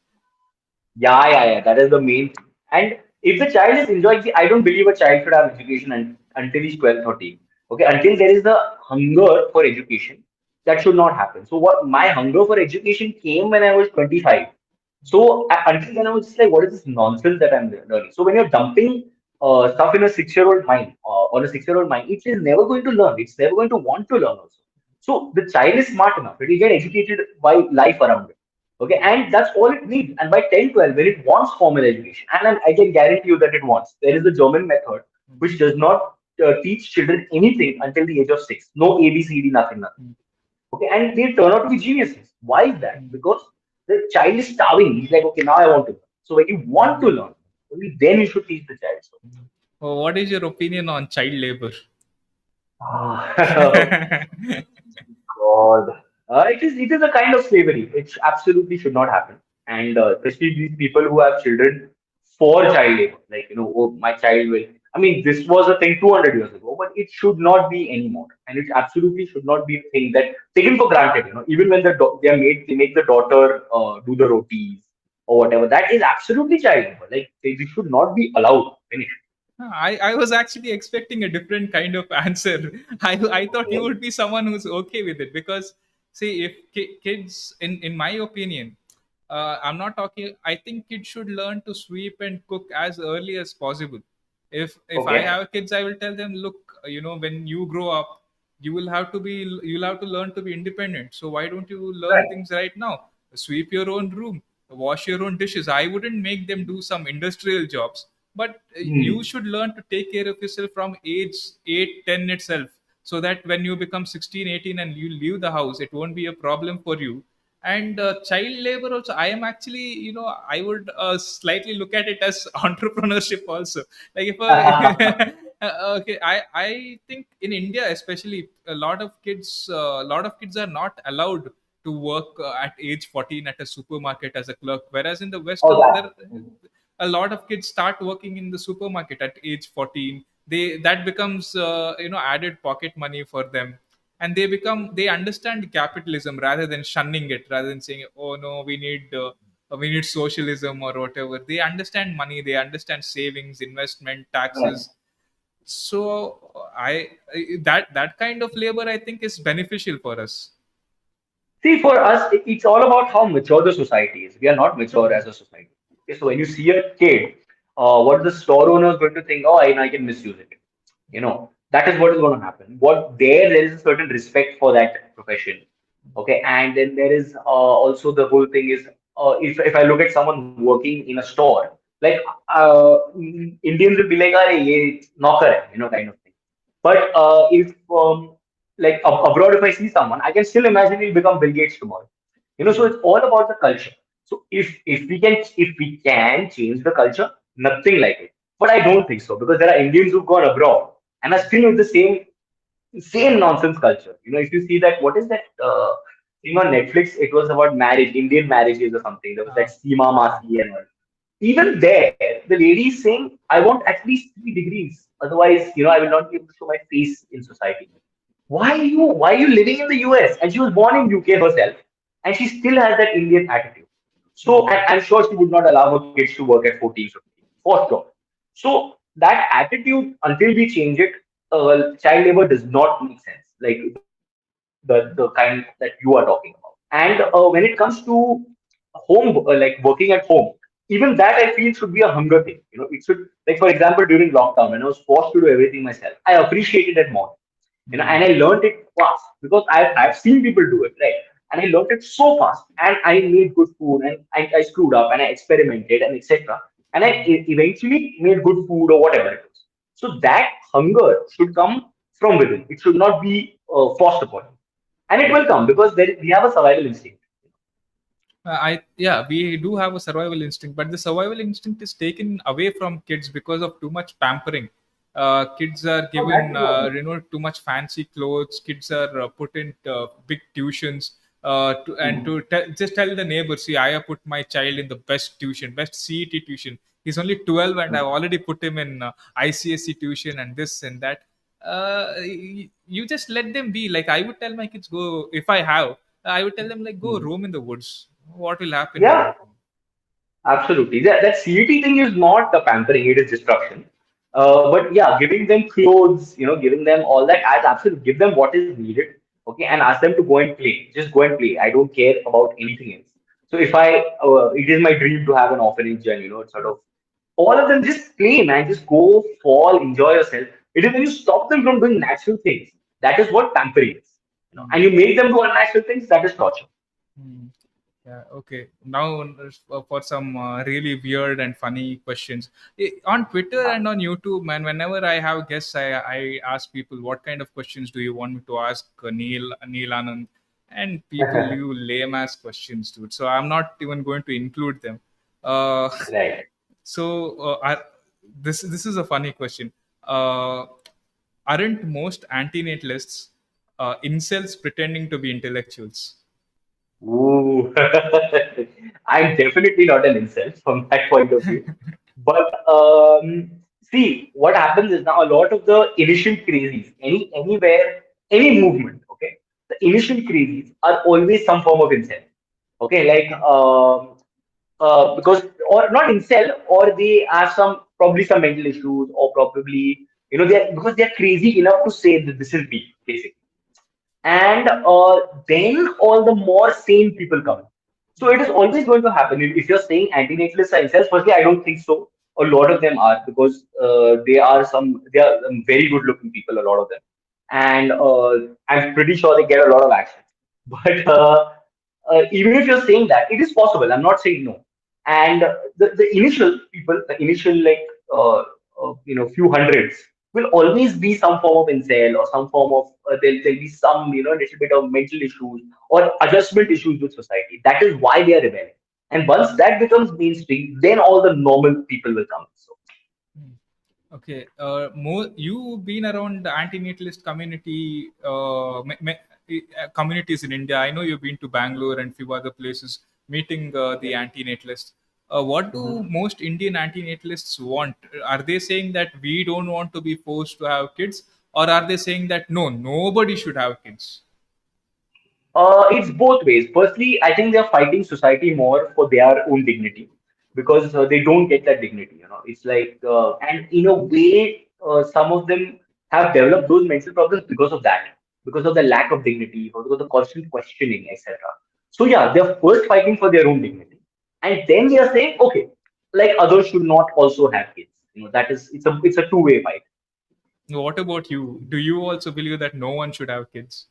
Yeah. That is the main thing. And if the child is enjoying, see, I don't believe a child should have education until he's 12, 13. Okay, until there is the hunger for education, that should not happen. So what my hunger for education came when I was 25. So until then, I was just like, what is this nonsense that I'm learning? So when you're dumping stuff in a 6-year-old mind or a 6-year-old mind, it is never going to learn. It's never going to want to learn also. So the child is smart enough. It will get educated by life around it. Okay, and that's all it needs. And by 10, 12, when it wants formal education, and I can guarantee you that it wants, there is a German method which does not teach children anything until the age of 6. No A, B, C, D, nothing, nothing. Okay, and they turn out to be geniuses. Why is that? Because the child is starving. He's like, okay, now I want to learn. So when you want to learn, only then you should teach the child. So, What is your opinion on child labor? oh, God. It is a kind of slavery. It absolutely should not happen. And especially these people who have children for child labor. Like, oh, my child will. I mean, this was a thing 200 years ago, but it should not be anymore. And it absolutely should not be a thing that taken for granted. Even when they make the daughter do the rotis or whatever. That is absolutely child labor. Like, they should not be allowed. Finish. I was actually expecting a different kind of answer. I thought you Okay. would be someone who's okay with it because, see, if kids, in my opinion, I'm not talking. I think kids should learn to sweep and cook as early as possible. If I Okay. have kids, I will tell them, look, when you grow up, you'll have to learn to be independent. So why don't you learn Right. things right now? Sweep your own room, wash your own dishes. I wouldn't make them do some industrial jobs, but you Hmm. should learn to take care of yourself from age 8, 10 itself, so that when you become 16, 18, and you leave the house, it won't be a problem for you. And child labor also, I am actually, I would slightly look at it as entrepreneurship also. Like if okay, I think in India especially, a lot of kids are not allowed to work at age 14 at a supermarket as a clerk, whereas in the west, Oh, that. there a lot of kids start working in the supermarket at age 14. That becomes added pocket money for them, and they understand capitalism rather than shunning it, rather than saying, oh no, we need socialism or whatever. They understand money, they understand savings, investment, Right. taxes. So that kind of labor, I think, is beneficial for us. See, for us, it's all about how mature the society is. We are not mature as a society. Okay, so when you see a kid, what the store owner is going to think, oh, I can misuse it. That is what is going to happen. There is a certain respect for that profession. Okay, and then there is also the whole thing is, if I look at someone working in a store, like Indians will be like, "Arey, ye knocker hai," kind of thing. But if like abroad, if I see someone, I can still imagine he'll become Bill Gates tomorrow. So Hmm. it's all about the culture. So if we can change the culture, nothing like it. But I don't think so, because there are Indians who've gone abroad and are still with the same nonsense culture. If you see that, what is that thing on Netflix? It was about marriage, Indian marriages or something. There was that Uh, Seema Masi and all. Even there, the lady is saying, "I want at least 3 degrees. Otherwise, I will not be able to show my face in society." Why are you living in the US? And she was born in UK herself, and she still has that Indian attitude. So, and hmm. I'm sure she would not allow her kids to work at 14, 15, for sure. So that attitude, until we change it, child labor does not make sense. Like the kind that you are talking about. And when it comes to home, like working at home, even that I feel should be a hunger thing. It should, like for example, during lockdown, when I was forced to do everything myself, I appreciated it more. And I learned it fast, because I've seen people do it, right? And I learned it so fast, and I made good food, and I screwed up, and I experimented, and etc. And I eventually made good food, or whatever it was. So that hunger should come from within. It should not be forced upon you. And it will Okay. come, because we have a survival instinct. I yeah, we do have a survival instinct, but the survival instinct is taken away from kids because of too much pampering. Kids are Oh, given that is too much fancy clothes. Kids are put in big tuitions. And Mhm. to just tell the neighbor, see, I have put my child in the best tuition, best CET tuition. He's only 12, and I've Mhm. already put him in ICSE tuition and this and that. You just let them be. Like I would tell my kids, go if I have. I would tell them like go Mhm. roam in the woods. What will happen will Yeah, happen. absolutely. That CET thing is not the pampering, it is destruction. But yeah, giving them clothes, giving them all that, as absolutely, give them what is needed, okay, and ask them to go and play. Just go and play. I don't care about anything else. So it is my dream to have an orphanage, and it's sort of all of them just play, man. Just go, fall, enjoy yourself. It is when you stop them from doing natural things, that is what pampering is. And you make them do unnatural things, that is torture. Hmm. Yeah, okay. Now for some really weird and funny questions. On Twitter and on YouTube, man, whenever I have guests, I ask people, what kind of questions do you want me to ask Neil Anand? And people leave lame ass questions, dude. So I'm not even going to include them. Uh, Right. so this is a funny question. Uh, aren't most anti-natalists incels pretending to be intellectuals? Ooh, I'm definitely not an incel from that point of view. But see, what happens is, now a lot of the initial crazies, anywhere, any movement, okay, the initial crazies are always some form of incel. Okay, like because, or not incel, or they have probably some mental issues, or probably they, because they're crazy enough to say that this is me, basically. And then all the more sane people come in. So it is always going to happen. If you're saying anti-natalists are incels, firstly, I don't think so. A lot of them are, because they are very good-looking people, a lot of them, and I'm pretty sure they get a lot of action. But even if you're saying that, it is possible. I'm not saying no. And the initial people, the initial like few hundreds, will always be some form of incel, or some form of there'll be some little bit of mental issues or adjustment issues with society. That is why they are rebelling. And once that becomes mainstream, then all the normal people will come. So Okay, more you been around the anti-natalist community communities in India. I know you've been to Bangalore and few other places meeting the yeah. anti-natalists. What do Mhm. most Indian anti-natalists want? Are they saying that we don't want to be forced to have kids, or are they saying that no, nobody should have kids? It's both ways. Firstly, I think they're fighting society more for their own dignity, because they don't get that dignity. It's like, and in a way, some of them have developed those mental problems because of that, because of the lack of dignity, or because of the constant questioning, etc. So yeah, they're first fighting for their own dignity, and then they are saying, okay, like others should not also have kids. That is, it's a two-way fight. What about you? Do you also believe that no one should have kids?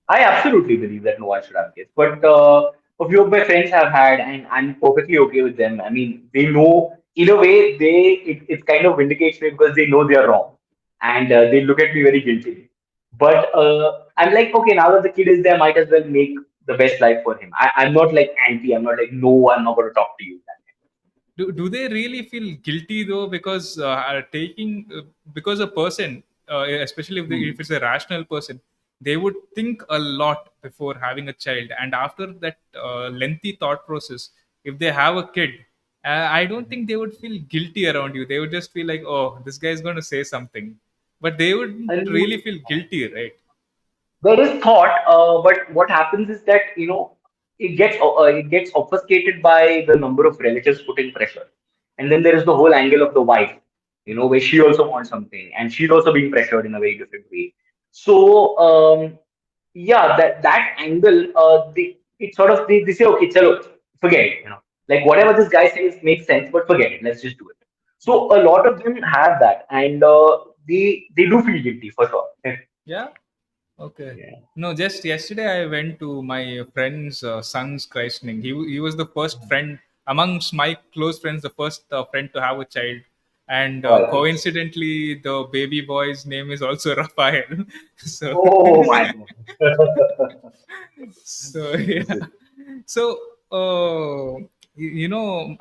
I absolutely believe that no one should have kids, but a few of my friends have had, and I'm perfectly okay with them. I mean, they know in a way it kind of vindicates me because they know they are wrong, and they look at me very guiltily. But I'm like, okay, now that the kid is there, might as well make the best life for him. I'm not like anti. I'm not like, no, I'm not going to talk to you. Do they really feel guilty though, because taking because a person, especially if Hmm. it's a rational person, they would think a lot before having a child, and after that lengthy thought process, if they have a kid, I don't think they would feel guilty around you. They would just feel like, oh, this guy is going to say something, but they wouldn't really And feel guilty, right? there is thought, but what happens is that it gets obfuscated by the number of relatives putting pressure, and then there is the whole angle of the wife, where she also wants something, and she's also being pressured in a very different way. So yeah, that angle, it sort of they say, okay, chalo, forget it, like whatever this guy says makes sense, but forget it, let's just do it. So a lot of them have that, and they do feel guilty for sure. Yeah. Okay. Yeah. No, just yesterday I went to my friend's son's christening. He was the first friend amongst my close friends, the first friend to have a child, and Oh, I see. coincidentally, the baby boy's name is also Raphael. So, Oh my God. so This yeah. is So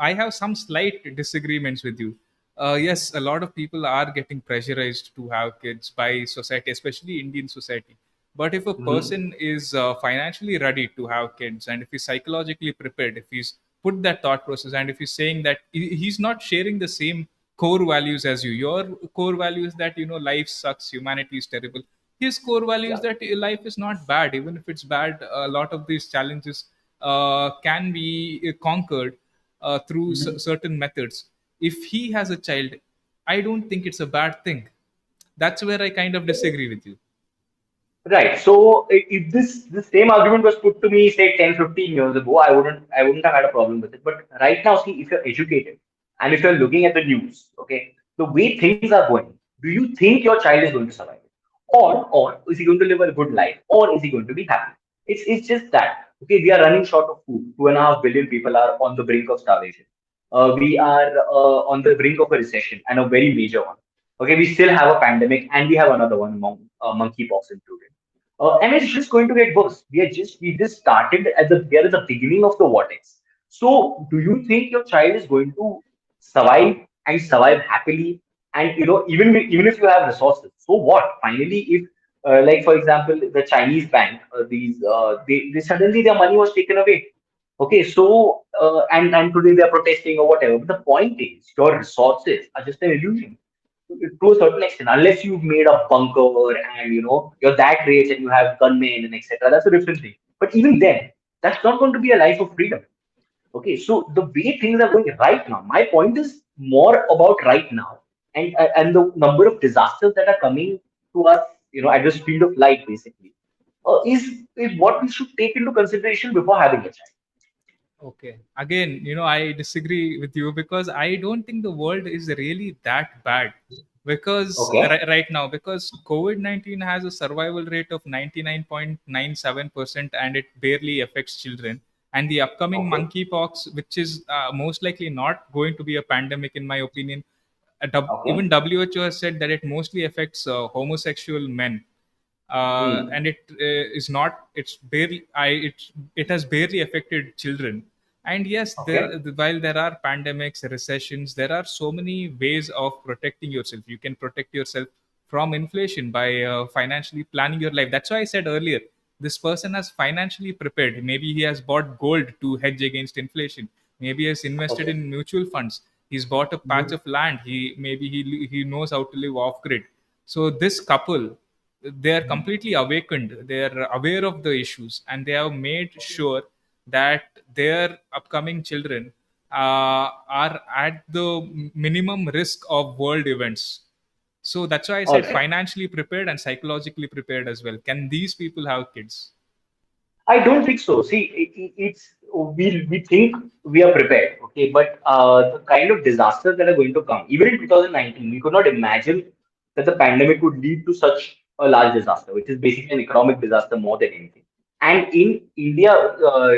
I have some slight disagreements with you. Yes, a lot of people are getting pressurized to have kids by society, especially Indian society. But if a Mhm. person is financially ready to have kids, and if he's psychologically prepared, if he's put that thought process, and if he's saying that he's not sharing the same core values as you, your core values that life sucks, humanity is terrible. His core values Yeah. that life is not bad, even if it's bad. A lot of these challenges can be conquered through Mhm. certain methods. If he has a child, I don't think it's a bad thing. That's where I kind of disagree with you. Right. So if this same argument was put to me, say 10, 15 years ago, I wouldn't have had a problem with it. But right now, see, if you're educated and if you're looking at the news, okay, the way things are going, do you think your child is going to survive it? Or is he going to live a good life? Or is he going to be happy? It's just that. Okay, we are running short of food. 2.5 billion people are on the brink of starvation. We are on the brink of a recession, and a very major one. Okay, we still have a pandemic, and we have another one among monkeypox included. And it's just going to get worse. We just started at the we are at the beginning of the vortex. So, do you think your child is going to survive and survive happily? And even if you have resources, so what? Finally, if like for example, the Chinese bank, they suddenly their money was taken away. Okay, so and today they are protesting or whatever. But the point is, your resources are just an illusion to a certain extent, unless you've made a bunker and you're that rich and you have gunmen and etc. That's a different thing. But even then, that's not going to be a life of freedom. Okay, so the way things are going right now, my point is more about right now, and the number of disasters that are coming to us, at the speed of light, basically, is what we should take into consideration before having a child. Okay. Again, I disagree with you because I don't think the world is really that bad. Because Okay. right now, because COVID-19 has a survival rate of 99.97%, and it barely affects children. And the upcoming Okay. monkeypox, which is most likely not going to be a pandemic, in my opinion, even Okay. WHO has said that it mostly affects homosexual men, Hmm. and it is not. It's barely. It has barely affected children. And yes, Okay. while there are pandemics, recessions, there are so many ways of protecting yourself. You can protect yourself from inflation by financially planning your life. That's why I said earlier, this person has financially prepared. Maybe he has bought gold to hedge against inflation. Maybe he has invested Okay. in mutual funds. He's bought a patch Mhm. of land. He knows how to live off grid. So this couple, they are completely awakened. They are aware of the issues, and they have made sure that their upcoming children are at the minimum risk of world events. So that's why I All said right. financially prepared and psychologically prepared as well. Can these people have kids? I don't think so. See, we think we are prepared, okay, but the kind of disasters that are going to come, even in 2019, we could not imagine that the pandemic would lead to such. a large disaster, which is basically an economic disaster more than anything. And in India,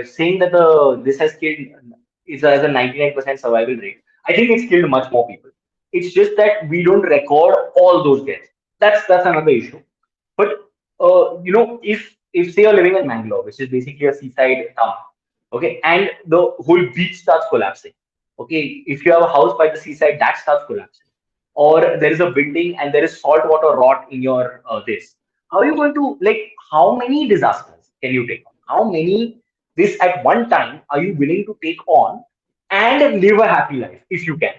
saying that the this has killed is as a 99% survival rate, I think it's killed much more people. It's just that we don't record all those deaths. That's another issue. But if say you're living in Mangalore, which is basically a seaside town, okay, and the whole beach starts collapsing, okay, if you have a house by the seaside, that starts collapsing, or there is a building and there is salt water rot in your this. How are you going to like? How many disasters can you take on? How many this at one time are you willing to take on and live a happy life if you can?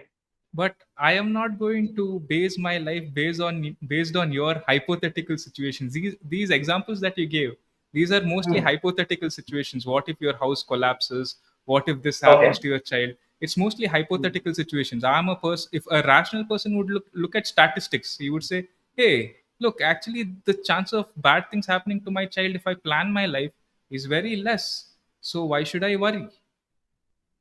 But I am not going to base my life based on your hypothetical situations. These examples that you gave, these are mostly Hmm. hypothetical situations. What if your house collapses? What if this happens Okay. to your child? It's mostly hypothetical situations. I'm a person. If a rational person would look at statistics, he would say, hey, look, actually the chance of bad things happening to my child if I plan my life is very less, so why should I worry?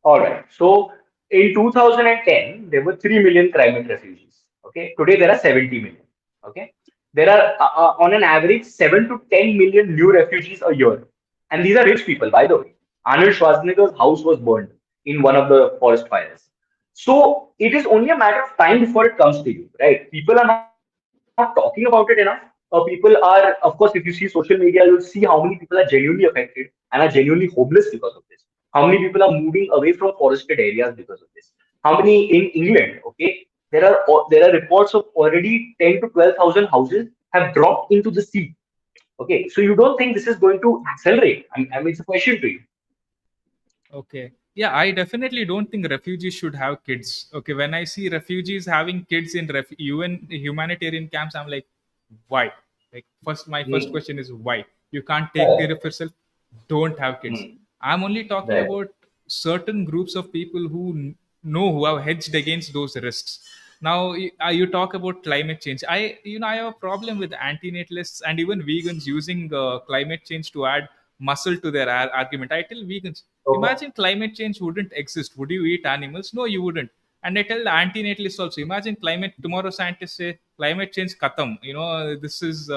All right. So in 2010, there were 3 million climate refugees. Okay. Today there are 70 million. Okay. There are, on an average, 7 to 10 million new refugees a year. And these are rich people, by the way. Arnold Schwarzenegger's house was burned in one of the forest fires. So it is only a matter of time before it comes to you, right? People are not talking about it enough. People are, of course, if you see social media, you'll see how many people are genuinely affected and are genuinely homeless because of this. How many people are moving away from forested areas because of this? How many in England? Okay, there are reports of already 10 to 12,000 houses have dropped into the sea. Okay, so you don't think this is going to accelerate? I mean, it's a question to you. Okay. Yeah, I definitely don't think refugees should have kids. Okay, when I see refugees having kids in UN humanitarian camps, I'm like, why? Like, my first Hmm. question is why? You can't take care Correct. of yourself. Don't have kids. Hmm. I'm only talking Right. about certain groups of people who know, who have hedged against those risks. Now, you talk about climate change. I have a problem with anti-natalists and even vegans using climate change to add muscle to their argument. I tell vegans, Okay. imagine climate change wouldn't exist. Would you eat animals? No, you wouldn't. And I tell the anti-natalists also, imagine climate tomorrow. Scientists say climate change khatam. This is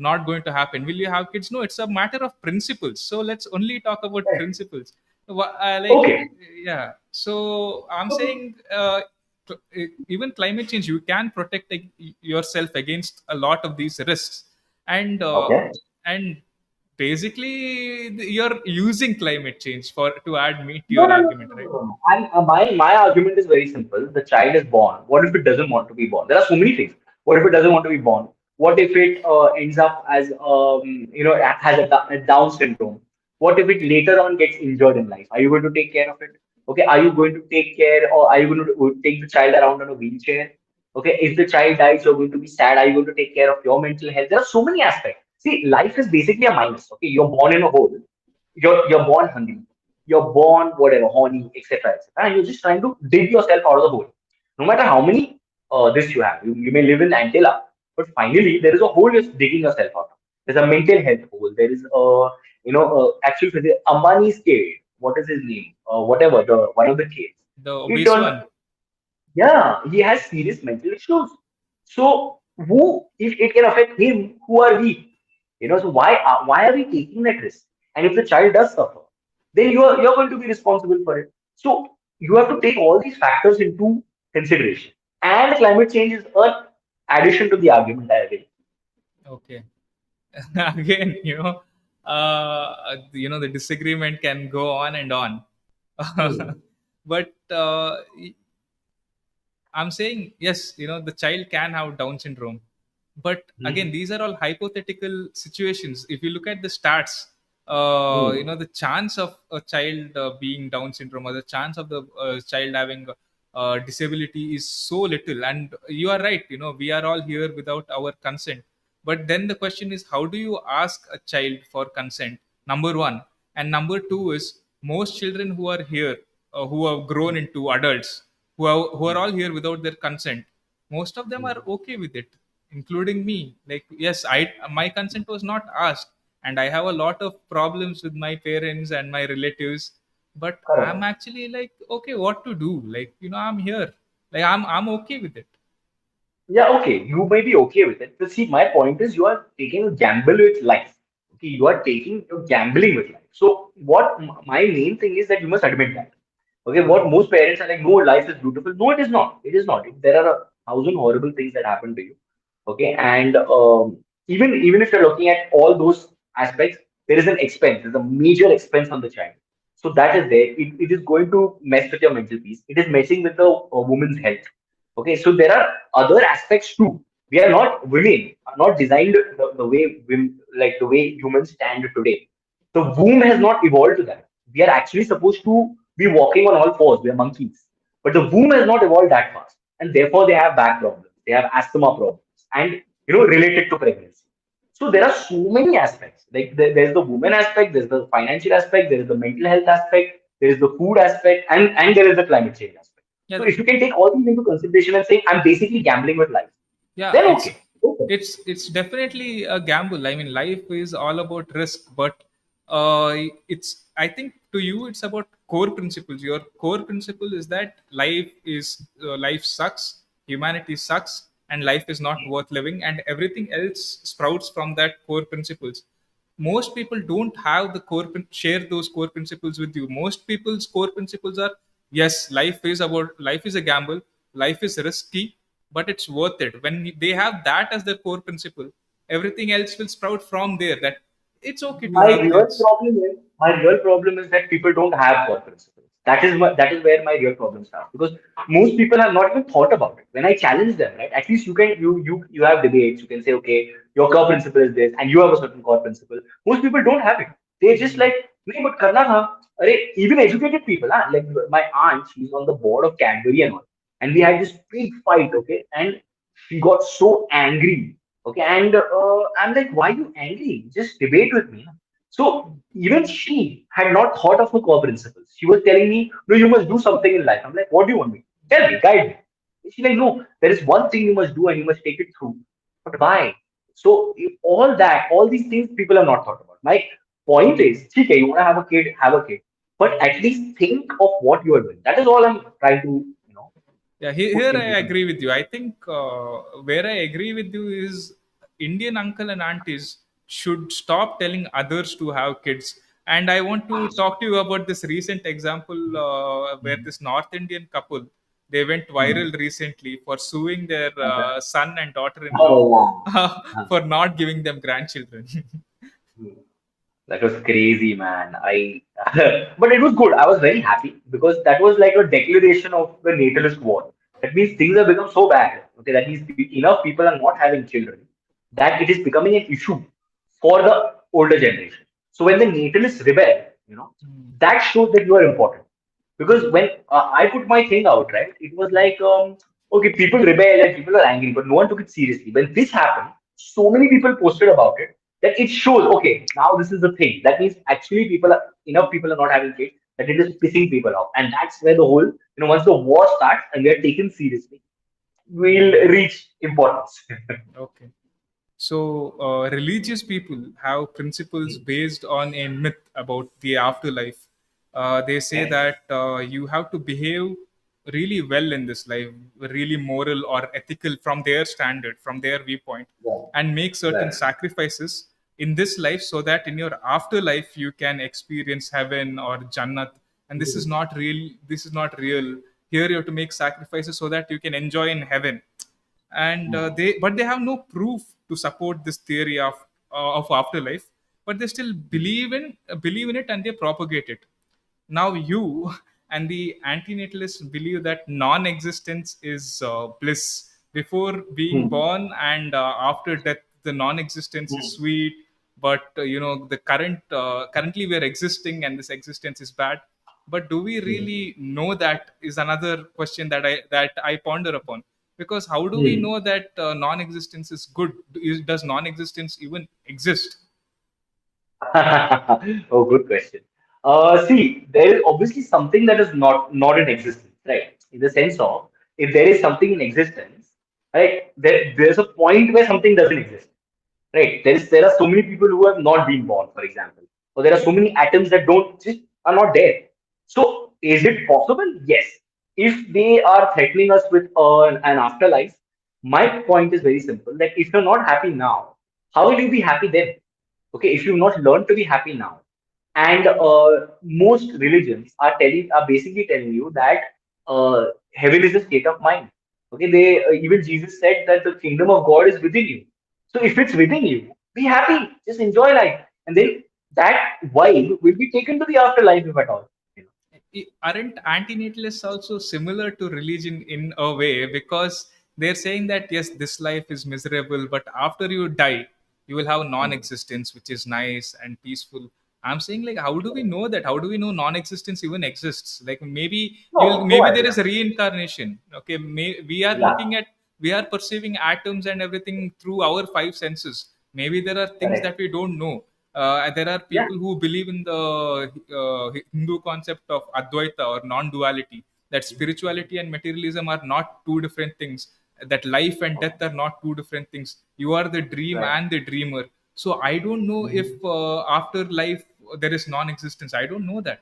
not going to happen. Will you have kids? No, it's a matter of principles. So let's only talk about Right. principles. Like, Okay. yeah. So I'm So, saying, even climate change, you can protect yourself against a lot of these risks, and okay. basically you're using climate change for to add meat to No, your no, no, argument, no, no, right? no, no. My argument is very simple. The child is born. What if it doesn't want to be born? There are so many things. What if it doesn't want to be born? What if it ends up as has a Down syndrome? What if it later on gets injured in life? Are you going to take care of it? Okay, are you going to take care, or are you going to take the child around on a wheelchair? Okay, if the child dies, you're going to be sad. Are you going to take care of your mental health? There are so many aspects. See, life is basically a minus. Okay, you're born in a hole. You're born hungry, you're born whatever, horny, etc., etc., and you're just trying to dig yourself out of the hole. No matter how many this you have, you may live in Antilla, but finally there is a hole you're digging yourself out of. There's a mental health hole. There is a actual Ambani's kid. What is his name? Whatever, the one of the kids. The He obese turned, one. yeah, he has serious mental issues. So who, if it can affect him, who are we? So why are we taking that risk? And if the child does suffer, then you're going to be responsible for it. So you have to take all these factors into consideration. And climate change is an addition to the argument. I agree. Okay. Again, the disagreement can go on and on. Hmm. But I'm saying yes, the child can have Down syndrome, but again, Hmm. these are all hypothetical situations. If you look at the stats, Hmm. the chance of a child being Down syndrome, or the chance of the child having disability is so little. And you are right. We are all here without our consent. But then the question is, how do you ask a child for consent? Number one, and number two is, most children who are here, who have grown into adults, who are all here without their consent, most of them are Hmm. okay with it, including me. Like, yes, my consent was not asked, and I have a lot of problems with my parents and my relatives, but I'm Correct. actually like, okay, what to do? Like, I'm here. Like, I'm okay with it. Yeah, okay, you may be okay with it. But see, my point is you are taking a gamble with life. Okay, you're gambling with life. So what my main thing is that you must admit that. Okay, what most parents are like, no, life is beautiful. No, it is not. It is not. There are a thousand horrible things that happen to you. Okay, and even if you're looking at all those aspects, there is an expense. There's a major expense on the child. So that is there. It is going to mess with your mental peace. It is messing with the woman's health. Okay, so there are other aspects too. We are not women, are not designed the way women, like the way humans stand today. The womb has not evolved to that. We are actually supposed to be walking on all fours. We are monkeys. But the womb has not evolved that fast. And therefore they have back problems. They have asthma problems. And related to pregnancy. So there are so many aspects. Like there's the woman aspect, there's the financial aspect, there is the mental health aspect, there is the food aspect, and there is the climate change aspect. Yeah, So if you can take all these into consideration and say, I'm basically gambling with life, yeah, then it's okay. Okay. it's definitely a gamble. I mean, life is all about risk, but it's, I think, to you it's about core principles. Your core principle is that life sucks, humanity sucks, and life is not worth living, and everything else sprouts from that core principles. Most people don't have the share those core principles with you. Most people's core principles are, yes, life is a gamble, life is risky, but it's worth it. When they have that as their core principle, everything else will sprout from there, that it's okay to have this. My real problem is that people don't have core principles. That is where my real problem starts because most people have not even thought about it. When I challenge them, right? At least you have debates. You can say, okay, your core principle is this, and you have a certain core principle. Most people don't have it. They just like, nahi, but karna tha. Arey, even educated people, like my aunt, she's on the board of Cadbury and all, and we had this big fight, okay, and she got so angry. Okay, and I'm like, why are you angry? Just debate with me. So even she had not thought of her core principles. She was telling me, no, you must do something in life. I'm like, what do you want me? Tell me, guide me. She's like, no, there is one thing you must do and you must take it through. But why? So all that, all these things people have not thought about. My point is, okay, you want to have a kid. But at least think of what you are doing. That is all I'm trying to, Yeah, put here I into agree with you. I think where I agree with you is Indian uncle and aunties should stop telling others to have kids. And I want to talk to you about this recent example where this North Indian couple, they went viral recently for suing their son and daughter-in-law Oh, for not giving them grandchildren. yeah. That was crazy, man. But it was good. I was very happy because that was like a declaration of the natalist war. That means things have become so bad. Okay, that means enough people are not having children that it is becoming an issue for the older generation. So when the natalists rebel, that shows that you are important. Because when I put my thing out, right, it was like, okay, people rebel and people are angry, but no one took it seriously. When this happened, so many people posted about it that it shows, okay, now this is the thing. That means actually enough people are not having kids that it is pissing people off. And that's where the whole, once the war starts and we are taken seriously, we'll reach importance. Okay. So, religious people have principles based on a myth about the afterlife. They say Right? that you have to behave really well in this life, really moral or ethical from their standard, from their viewpoint, Yeah. and make certain Right. sacrifices in this life so that in your afterlife you can experience heaven or Jannat. And this is Hmm. not real. This is not real. Here you have to make sacrifices so that you can enjoy in heaven. And Hmm. they have no proof to support this theory of afterlife, but they still believe in it, and they propagate it. Now you and the anti-natalists believe that non-existence is bliss. Before being Hmm. born and after death, the non-existence is Hmm. sweet. But the currently we are existing, and this existence is bad. But do we Hmm. really know? That is another question that I ponder upon. Because how do we Hmm. know that non-existence is good? Does non-existence even exist? Oh, good question. See, there is obviously something that is not in existence, right? In the sense of if there is something in existence, right, there's a point where something doesn't exist, right? There are so many people who have not been born, for example, or there are so many atoms that don't just are not there. So, is it possible? Yes. If they are threatening us with an afterlife, My point is very simple, that if you're not happy now, how will you be happy then? Okay, if you've not learned to be happy now, and most religions are basically telling you that heaven is a state of mind. Okay, they even Jesus said that the kingdom of God is within you. So if it's within you, be happy, just enjoy life, and then that vibe will be taken to the afterlife, if at all. You Aren't anti-natalists also similar to religion in a way, because they're saying that yes, this life is miserable, but after you die you will have know? non-existence, which is nice and peaceful. I'm saying, like, how do we know that? How do we know non-existence even exists? Like, maybe No, no maybe there is idea. a reincarnation. Okay, we are looking Yeah, at, we are perceiving atoms and everything through our five senses. Maybe there are things that correct. we don't know. There are Yeah, people who believe in the Hindu concept of Advaita or non-duality, that spirituality and materialism are not two different things, that life and death are not two different things. You are the dream right. and the dreamer. So I don't know if Mhm. after life there is non-existence. I don't know that.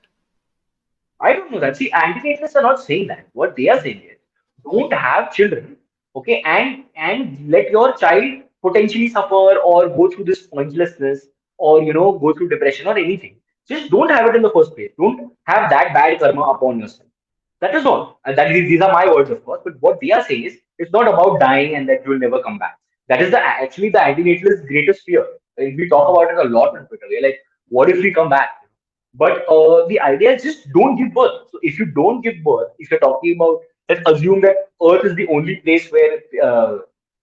I don't know that. See, anti-natalists are not saying that. What they are saying is, don't have children, okay, and let your child potentially suffer or go through this pointlessness, or go through depression or anything. Just don't have it in the first place. Don't have that bad karma upon yourself. That is all. And these are my words, of course. But what they are saying is, it's not about dying and that you will never come back. That is actually the anti-natalist greatest fear. And we talk about it a lot on Twitter. We're like, what if we come back? But the idea is, just don't give birth. So if you don't give birth, if you're talking about, let's assume that Earth is the only place where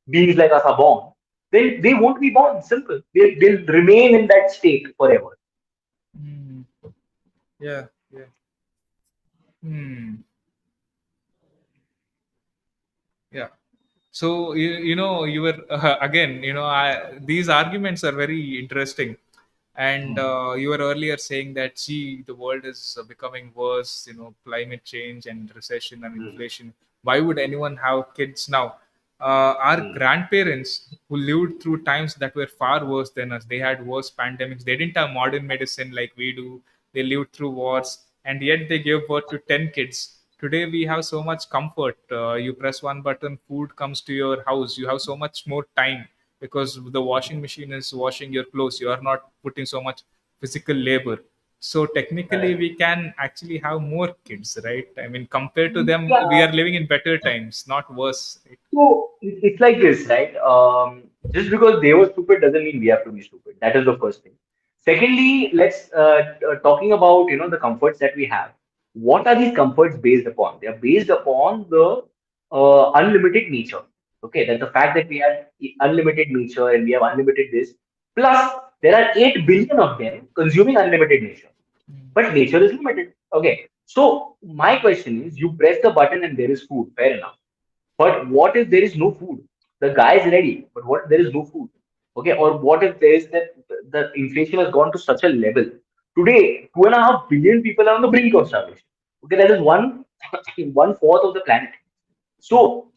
beings like us are born, then they won't be born. Simple. They'll remain in that state forever. Hmm. Yeah. Yeah. Hmm. Yeah. So you were again, these arguments are very interesting. And Hmm. you were earlier saying that, see, the world is becoming worse, climate change and recession and Hmm. inflation. Why would anyone have kids now? Our Hmm. grandparents who lived through times that were far worse than us, they had worse pandemics. They didn't have modern medicine like we do. They lived through wars, and yet they gave birth to 10 kids. Today we have so much comfort. You press one button, food comes to your house. You have so much more time because the washing machine is washing your clothes. You are not putting so much physical labor. So technically Correct. we can actually have more kids, right? I mean, compared to them, we Yeah. are living in better times, not worse, right? So it's like this, right? Just because they were stupid doesn't mean we have to be stupid. That is the first thing. Secondly, let's talking about the comforts that we have. What are these comforts based upon? They are based upon the unlimited nature. Okay, that's the fact that we have unlimited nature and we have unlimited this. Plus, there are 8 billion of them consuming unlimited nature. But nature is limited. Okay, so my question is: you press the button and there is food. Fair enough, but what if there is no food? The guy is ready, but what if there is no food? Okay, or what if there is that the inflation has gone to such a level? Today, 2.5 billion people are on the brink of starvation. Okay, that is one fourth of the planet. So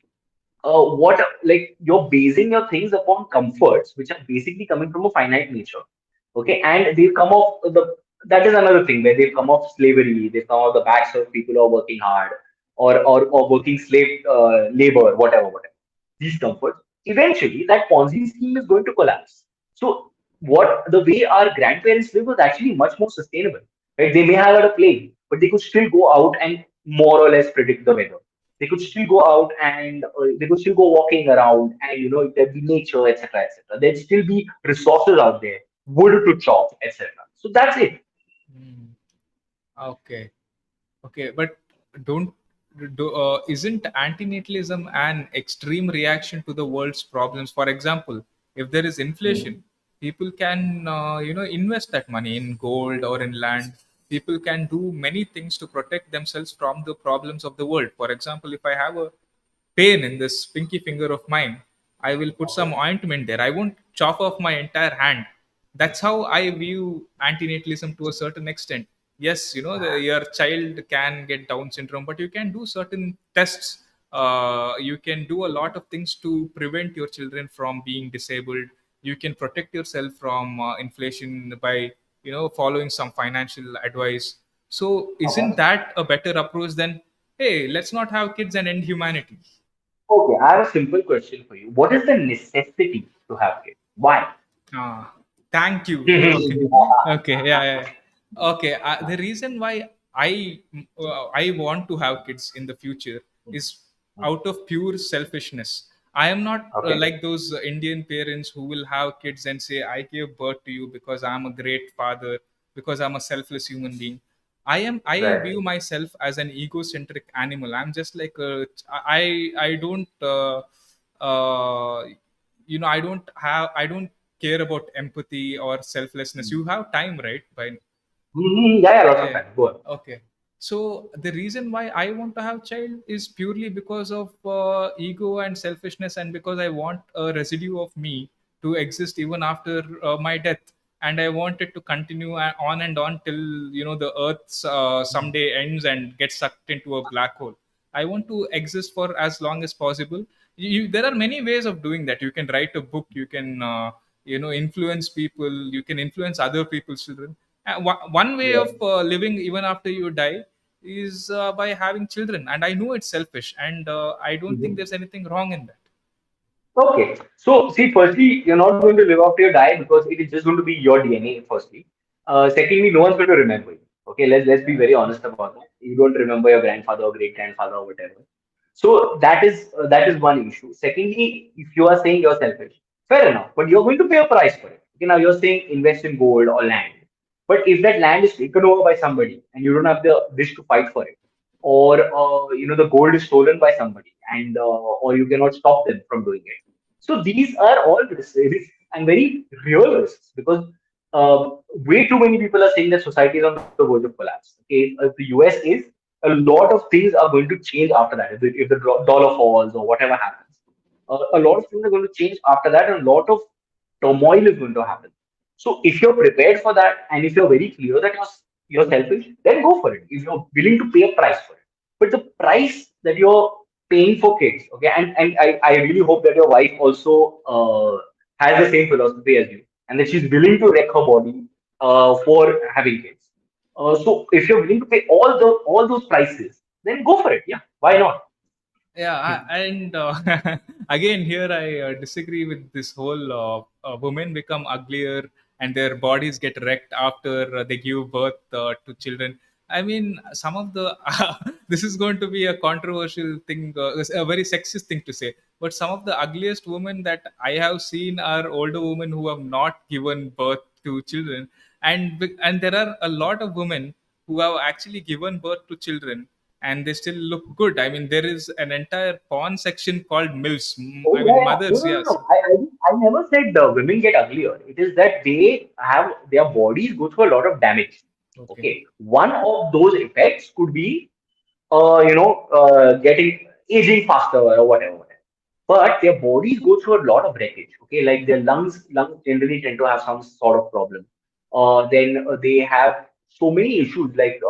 what like you're basing your things upon comforts which are basically coming from a finite nature, okay, and they've come off the that is another thing where they've come off slavery, they've come off the backs of people who are working hard, or working slave labor, whatever these comforts. Eventually that Ponzi scheme is going to collapse. So what the way our grandparents live was actually much more sustainable, right? They may have had a plane, but they could still go out and more or less predict the weather. They could still go out and they could still go walking around, and there'd be nature, etc., etc. There'd still be resources out there, wood to chop, etc. So that's it. Hmm. Okay. Okay, but don't isn't antinatalism an extreme reaction to the world's problems? For example, if there is Hmm. inflation, people can invest that money in gold or in land. People can do many things to protect themselves from the problems of the world. For example, if I have a pain in this pinky finger of mine, I will put some Okay. ointment there. I won't chop off my entire hand. That's how I view antinatalism to a certain extent. Yes, your child can get Down syndrome, but you can do certain tests. You can do a lot of things to prevent your children from being disabled. You can protect yourself from inflation by following some financial advice. So isn't Okay. that a better approach than, hey, let's not have kids and end humanity? Okay, I have a simple question for you. What is the necessity to have kids? Why? Ah, thank you. Okay, okay, yeah, yeah, yeah. Okay. The reason why I want to have kids in the future is out of pure selfishness. I am not Okay, like those Indian parents who will have kids and say, "I gave birth to you because I'm a great father, because I'm a selfless human being." I right. view myself as an egocentric animal. I'm just like I don't I don't care about empathy or selflessness. You have time, right? By Yeah, yeah, lots of yeah. time. Go on. Okay. So the reason why I want to have child is purely because of ego and selfishness, and because I want a residue of me to exist even after my death, and I want it to continue on and on till the Earth someday ends and gets sucked into a black hole. I want to exist for as long as possible. There are many ways of doing that. You can write a book. You can influence people. You can influence other people's children. One way of Yeah. living even after you die is by having children, and I know it's selfish, and I don't think Mhm. there's anything wrong in that. Okay. So, see, firstly, you're not going to live after you die because it is just going to be your DNA, firstly. Secondly, no one's going to remember you. Okay, let's be Yeah. very honest about that. You don't remember your grandfather or great grandfather or whatever. So that is one issue. Secondly, if you are saying you're selfish, fair enough, but you're going to pay a price for it. Okay, now you're saying invest in gold or land, but if that land is taken over by somebody and you don't have the wish to fight for it, or the gold is stolen by somebody, and or you cannot stop them from doing it. So these are all risks and very real risks because way too many people are saying that society is on the verge of collapse. Okay, if the US is, a lot of things are going to change after that. If the dollar falls or whatever happens, a lot of things are going to change after that, and a lot of turmoil is going to happen. So if you're prepared for that, and if you're very clear that you're selfish, then go for it. If you're willing to pay a price for it, but the price that you're paying for kids, okay, and I really hope that your wife also has the same philosophy as you, and that she's willing to wreck her body for having kids. So if you're willing to pay all those prices, then go for it. Yeah, why not? Yeah, and again here I disagree with this whole women become uglier and their bodies get wrecked after they give birth to children. I mean, some of the this is going to be a controversial thing, a very sexist thing to say, but some of the ugliest women that I have seen are older women who have not given birth to children. And there are a lot of women who have actually given birth to children and they still look good. I mean, there is an entire porn section called MILFs. Oh I mean, yeah, yeah. No, mothers, no, no, yes. no. I never said the women get uglier. It is that they have their bodies go through a lot of damage. Okay. Okay, one of those effects could be, getting aging faster or whatever, whatever. But their bodies go through a lot of wreckage. Okay, like their lungs generally tend to have some sort of problem. Then they have so many issues like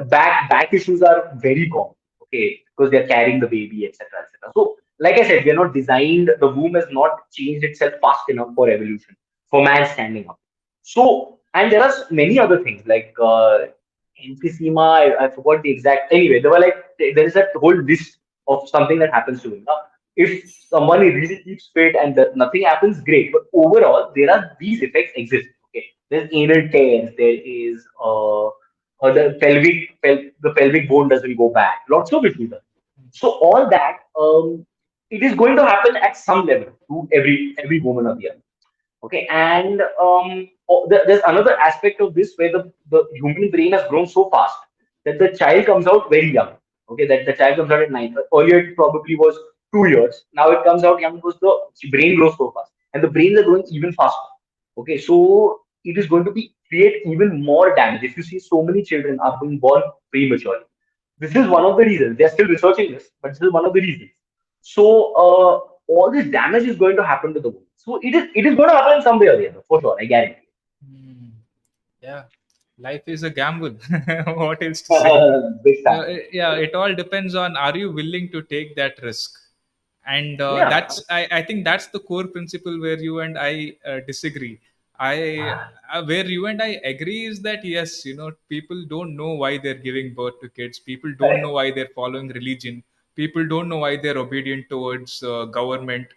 back issues are very common, okay, because they're carrying the baby, etc., etc. So, like I said, we are not designed. The womb has not changed itself fast enough for evolution, for man standing up. So, and there are many other things like emphysema. I forgot the exact. Anyway, there were like there is a whole list of something that happens to him. Now, if someone really keeps fit and nothing happens, great. But overall, there are these effects exist. Okay, there's anal tears. There is the pelvic bone doesn't go back. Lots of issues. So all that, it is going to happen at some level to every woman or the other. Okay, and there's another aspect of this where the human brain has grown so fast that the child comes out very young. Okay, that the child comes out at 9. Earlier it probably was 2 years. Now it comes out young because the brain grows so fast, and the brains are growing even faster. Okay, so it is going to be create even more damage. If you see so many children are being born prematurely, this is one of the reasons. They're still researching this, but this is one of the reasons. So all this damage is going to happen to the womb. So it is going to happen some way or the other, for sure. I guarantee. Hmm. Yeah, life is a gamble. What else to say? Big time. Yeah, it all depends on are you willing to take that risk. And Yeah. I think that's the core principle where you and I disagree. I Where you and I agree is that yes, people don't know why they're giving birth to kids. People don't know Correct. why they're following religion. People don't know why they're obedient towards government.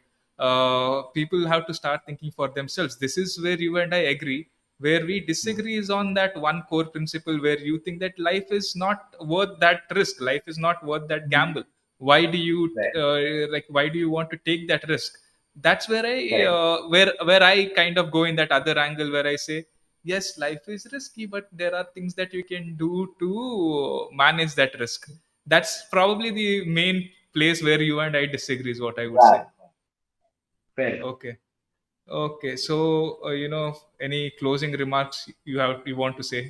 People have to start thinking for themselves. This is where you and I agree. Where we disagree is on that one core principle where you think that life is not worth that risk, life is not worth that gamble. Why do you Right. why do you want to take that risk? That's where I Correct. where I kind of go in that other angle where I say, yes, life is risky, but there are things that you can do to manage that risk. That's probably the main place where you and I disagree, is what I would say. Right. Fair enough. Okay. Okay, so any closing remarks you want to say?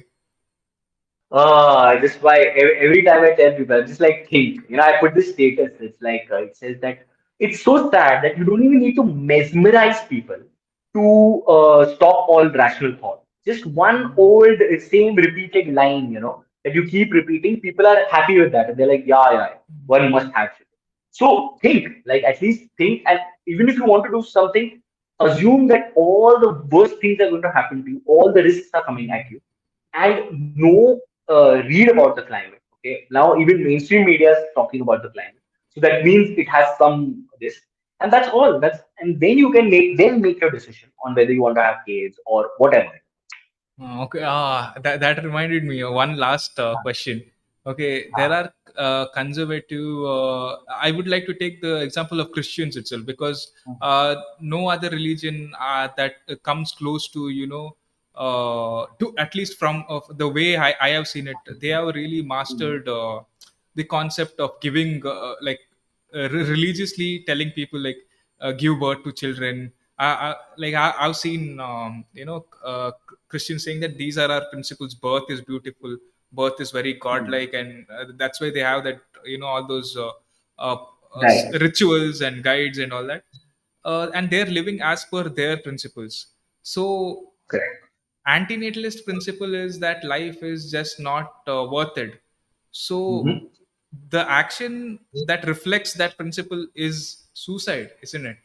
Just why every time I tell people, I just like think, I put this status. It's like it says that it's so sad that you don't even need to mesmerize people to stop all rational thought. Just one old same repeated line, that you keep repeating. People are happy with that, and they're like, yeah, yeah, one must have it. So think, like at least think, and even if you want to do something, assume that all the worst things are going to happen to you, all the risks are coming at you, and know, read about the climate. Okay, now even mainstream media is talking about the climate, so that means it has some this, and that's all. And then you can make your decision on whether you want to have kids or whatever. Okay, that reminded me of one last question. Okay, there Ah, are conservative. I would like to take the example of Christians itself, because no other religion that comes close to to, at least from of the way I have seen it, they have really mastered the concept of giving religiously telling people like give birth to children. I've seen Christians saying that these are our principles. Birth is beautiful. Birth is very hmm. godlike, and that's why they have that. All those uh, Right. rituals and guides and all that, and they're living as per their principles. So Correct. anti-natalist principle is that life is just not worth it. So Hmm. the action that reflects that principle is suicide, isn't it?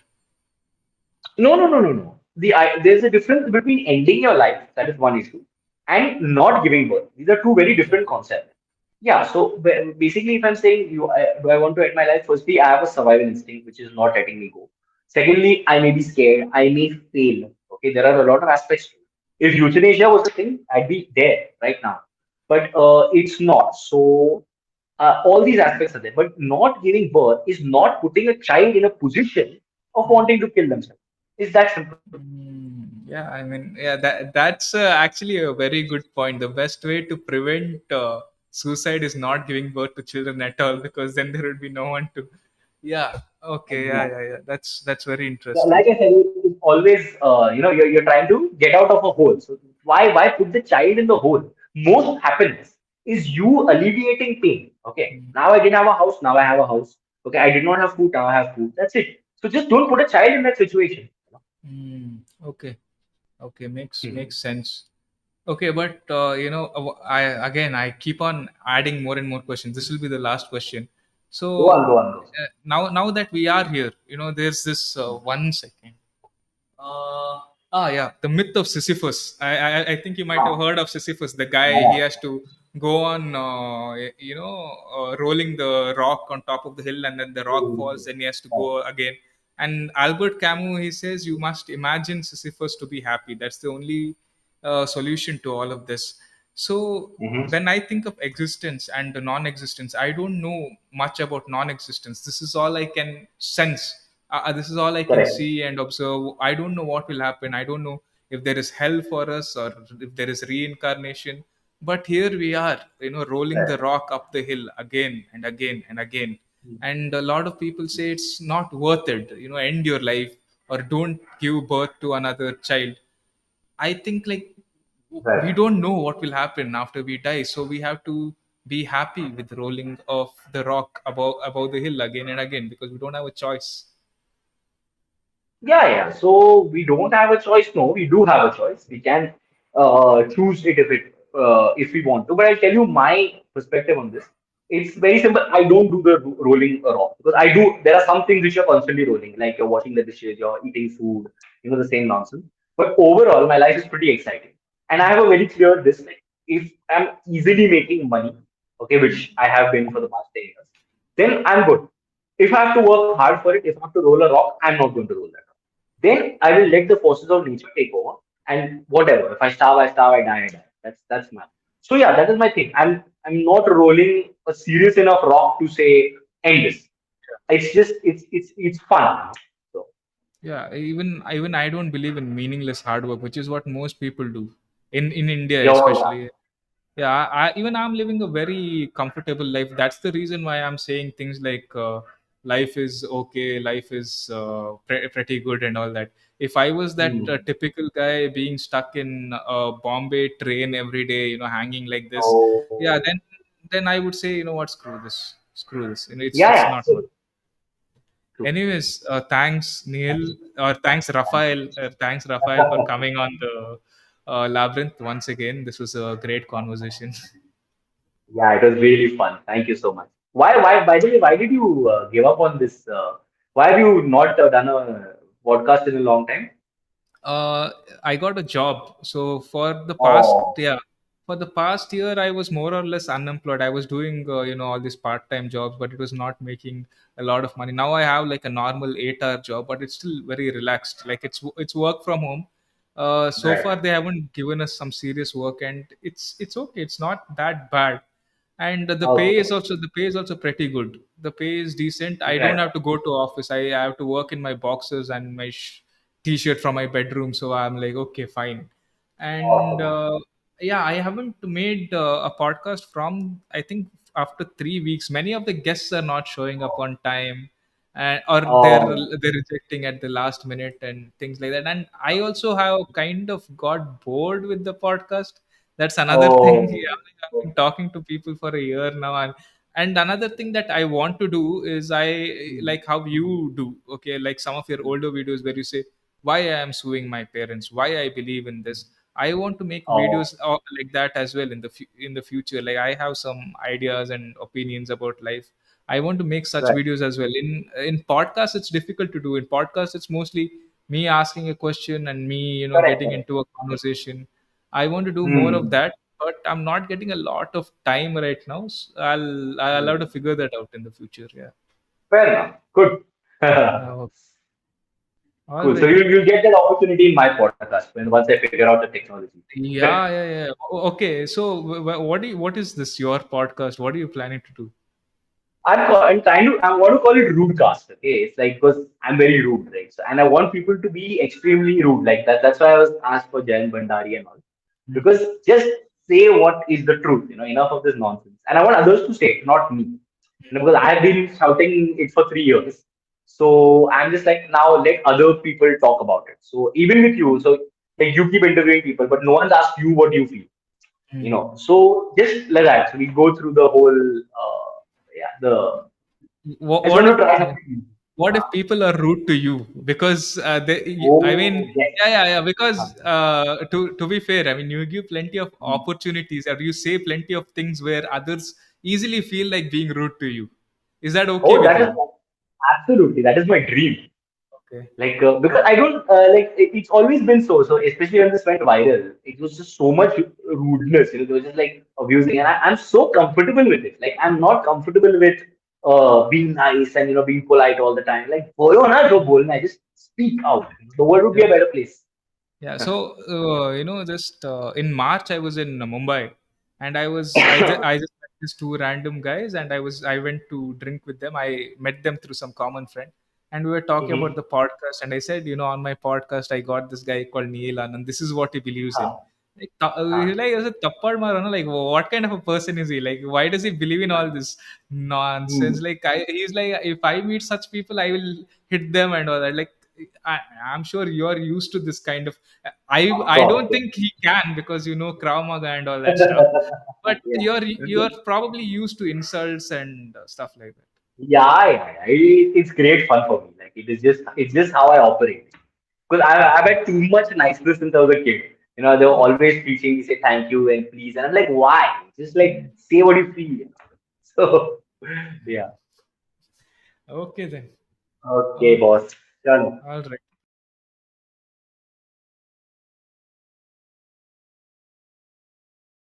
No, no, no, no, no. There's a difference between ending your life, that is one issue, and not giving birth. These are two very different concepts. Yeah. So basically, if I'm saying do I want to end my life? Firstly, I have a survival instinct which is not letting me go. Secondly, I may be scared. I may fail. Okay, there are a lot of aspects to it. If euthanasia was a thing, I'd be there right now. But it's not. So all these aspects are there. But not giving birth is not putting a child in a position of wanting to kill themselves. It's that simple. Yeah, I mean, yeah, that's actually a very good point. The best way to prevent suicide is not giving birth to children at all, because then there would be no one to. Yeah. Okay. Yeah. Exactly. Yeah. Yeah. That's very Yeah, interesting. like I said, it's always you're trying to get out of a hole. So why put the child in the hole? Most happiness is you alleviating pain. Okay, now I didn't have a house, now I have a house. Okay, I did not have food, now I have food. That's it. So just don't put a child in that situation. Okay. Okay. Hmm. Makes sense. Okay, but I keep on adding more and more questions. This will be the last question. Go So on, go on, go on. now that we are here, there's this 1 second. Uh, yeah, the myth of Sisyphus. I think you might have Ah, heard of Sisyphus, the yeah, guy he yeah. has to go on, rolling the rock on top of the hill, and then the rock falls, and he has to go again. And Albert Camus, he says you must imagine Sisyphus to be happy. That's the only solution to all of this. So Mm-hmm. when I think of existence and the non-existence, I don't know much about non-existence. This is all I can sense. This is all I can Correct. see and observe. I don't know what will happen. I don't know if there is hell for us or if there is reincarnation. But here we are, rolling the Correct. rock up the hill again and again and again. And a lot of people say it's not worth it. End your life or don't give birth to another child. I think like we Right. don't know what will happen after we die, so we have to be happy with rolling of the rock above the hill again and again, because we don't have a choice. Yeah, yeah. So we don't have a choice. No, we do have a choice. We can choose it if we want to. But I'll tell you my perspective on this. It's very simple. I don't do the rolling rock because I do. There are some things which are constantly rolling, like you're washing the dishes, you're eating food, the same nonsense. But overall, my life is pretty exciting, and I have a very clear this. Like, if I'm easily making money, okay, which I have been for the past 10 years, then I'm good. If I have to work hard for it, if I have to roll a rock, I'm not going to roll that rock. Then I will let the forces of nature take over, and whatever. If I starve, I starve. I die, I die. That's my. So yeah, that is my thing. I'm not rolling a serious enough rock to say end this. It's just it's fun. So Yeah, even I don't believe in meaningless hard work, which is what most people do in India, yeah, especially. Yeah, even I'm living a very comfortable life. That's the reason why I'm saying things like life is okay, life is pretty good, and all that. If I was that hmm. typical guy being stuck in a Bombay train every day, hanging like this, Oh, yeah, then I would say, you know what, screw this. It's yeah, not so worth. true. Anyways, thanks Neil, or thanks Raphael for coming on the Labyrinth once again. This was a great conversation. Yeah, it was really fun. Thank you so much. By the way, why did you give up on this? Why have you not done a podcast in a long time? uh, I got a job. So Oh, for the past year, I was more or less unemployed. I was doing all these part-time jobs, but it was not making a lot of money. Now I have like a normal 8-hour job, but it's still very relaxed. Like it's work from home. So right. far they haven't given us some serious work, and it's okay. It's not that bad, and Okay. the pay is also pretty good. The pay is decent. I don't Right. have to go to office. I have to work in my boxes and my t-shirt from my bedroom, so I'm like, okay, fine. And Awesome. yeah, I haven't made a podcast from, I think, after 3 weeks. Many of the guests are not showing up on time, and or Oh, they're rejecting at the last minute and things like that. And I also have kind of got bored with the podcast. That's another thing. oh, Yeah, I've been talking to people for a year now, and another thing that I want to do is, I hmm. like how you do. Okay, like some of your older videos where you say why I am suing my parents, why I believe in this. I want to make Oh, videos like that as well in in the future. Like I have some ideas and opinions about life. I want to make such right. videos as well. In podcasts, it's difficult to do. In podcasts, it's mostly me asking a question and me, Correct, getting correct. into a conversation. I want to do more of Hmm. that, but I'm not getting a lot of time right now. I'll have to Hmm. figure that out in the future. Yeah. Fair enough. Good. Uh, all Cool. So right. you'll get that opportunity in my podcast when once I figure out the technology. Yeah, yeah, yeah. Okay, so what is this your podcast? What are you planning to do? I'm trying to, I want to call it rude cast. Okay. It's like, because I'm very rude, right? So, and I want people to be extremely rude like that. That's why I was asked for Jayant Bhandari and all. Hmm. Because just say what is the truth, enough of this nonsense. And I want others to say it, not me. Because I have been shouting it for 3 years. So I'm just like, now let other people talk about it. So even with you, so like you keep interviewing people, but no one's asked you what you feel. Hmm. So just like that. So we go through the whole, yeah, What, I just what want to if try something. what if Uh, people are rude to you? Because I mean, oh, yes. yeah, yeah, yeah. Because Uh, to be fair, I mean, you give plenty of opportunities, or you say plenty of things where others easily feel like being rude to you. Is that okay oh, with that is you? absolutely, that is my dream. Okay. Like, because I don't like it's always been so. So especially when this went viral, it was just so much rudeness. They were just like abusing, and I'm so comfortable with it. Like, I'm not comfortable with being nice and being polite all the time. Like, bolo na jo bolna hai, just speak out. The world would be Yeah. a better place. Yeah, so just in March I was in Mumbai, and I just met these two random guys, and I went to drink with them. I met them through some common friend, and we were talking about Mhm. the podcast. And I said, on my podcast, I got this guy called Nihil Anand. This is what he believes in. Huh, He's huh, like, "Is it tappad marana?" Like, what kind of a person is he? Like, why does he believe in all this nonsense? hmm. Like, he's like, if I meet such people, I will hit them and all that. Like, I, I'm sure you're used to this kind of. Of I course. don't think he can, because Krav Maga and all that stuff. But Yeah. you're probably used to insults and stuff like that. Yeah, yeah, yeah. It's great fun for me. Like, it's just how I operate. Because I've Okay. had too much niceness since I was a kid. They were always preaching me, say thank you and please. And I'm like, why? Just like say what you feel. So, yeah. Okay then. Okay, All boss. Done. all right.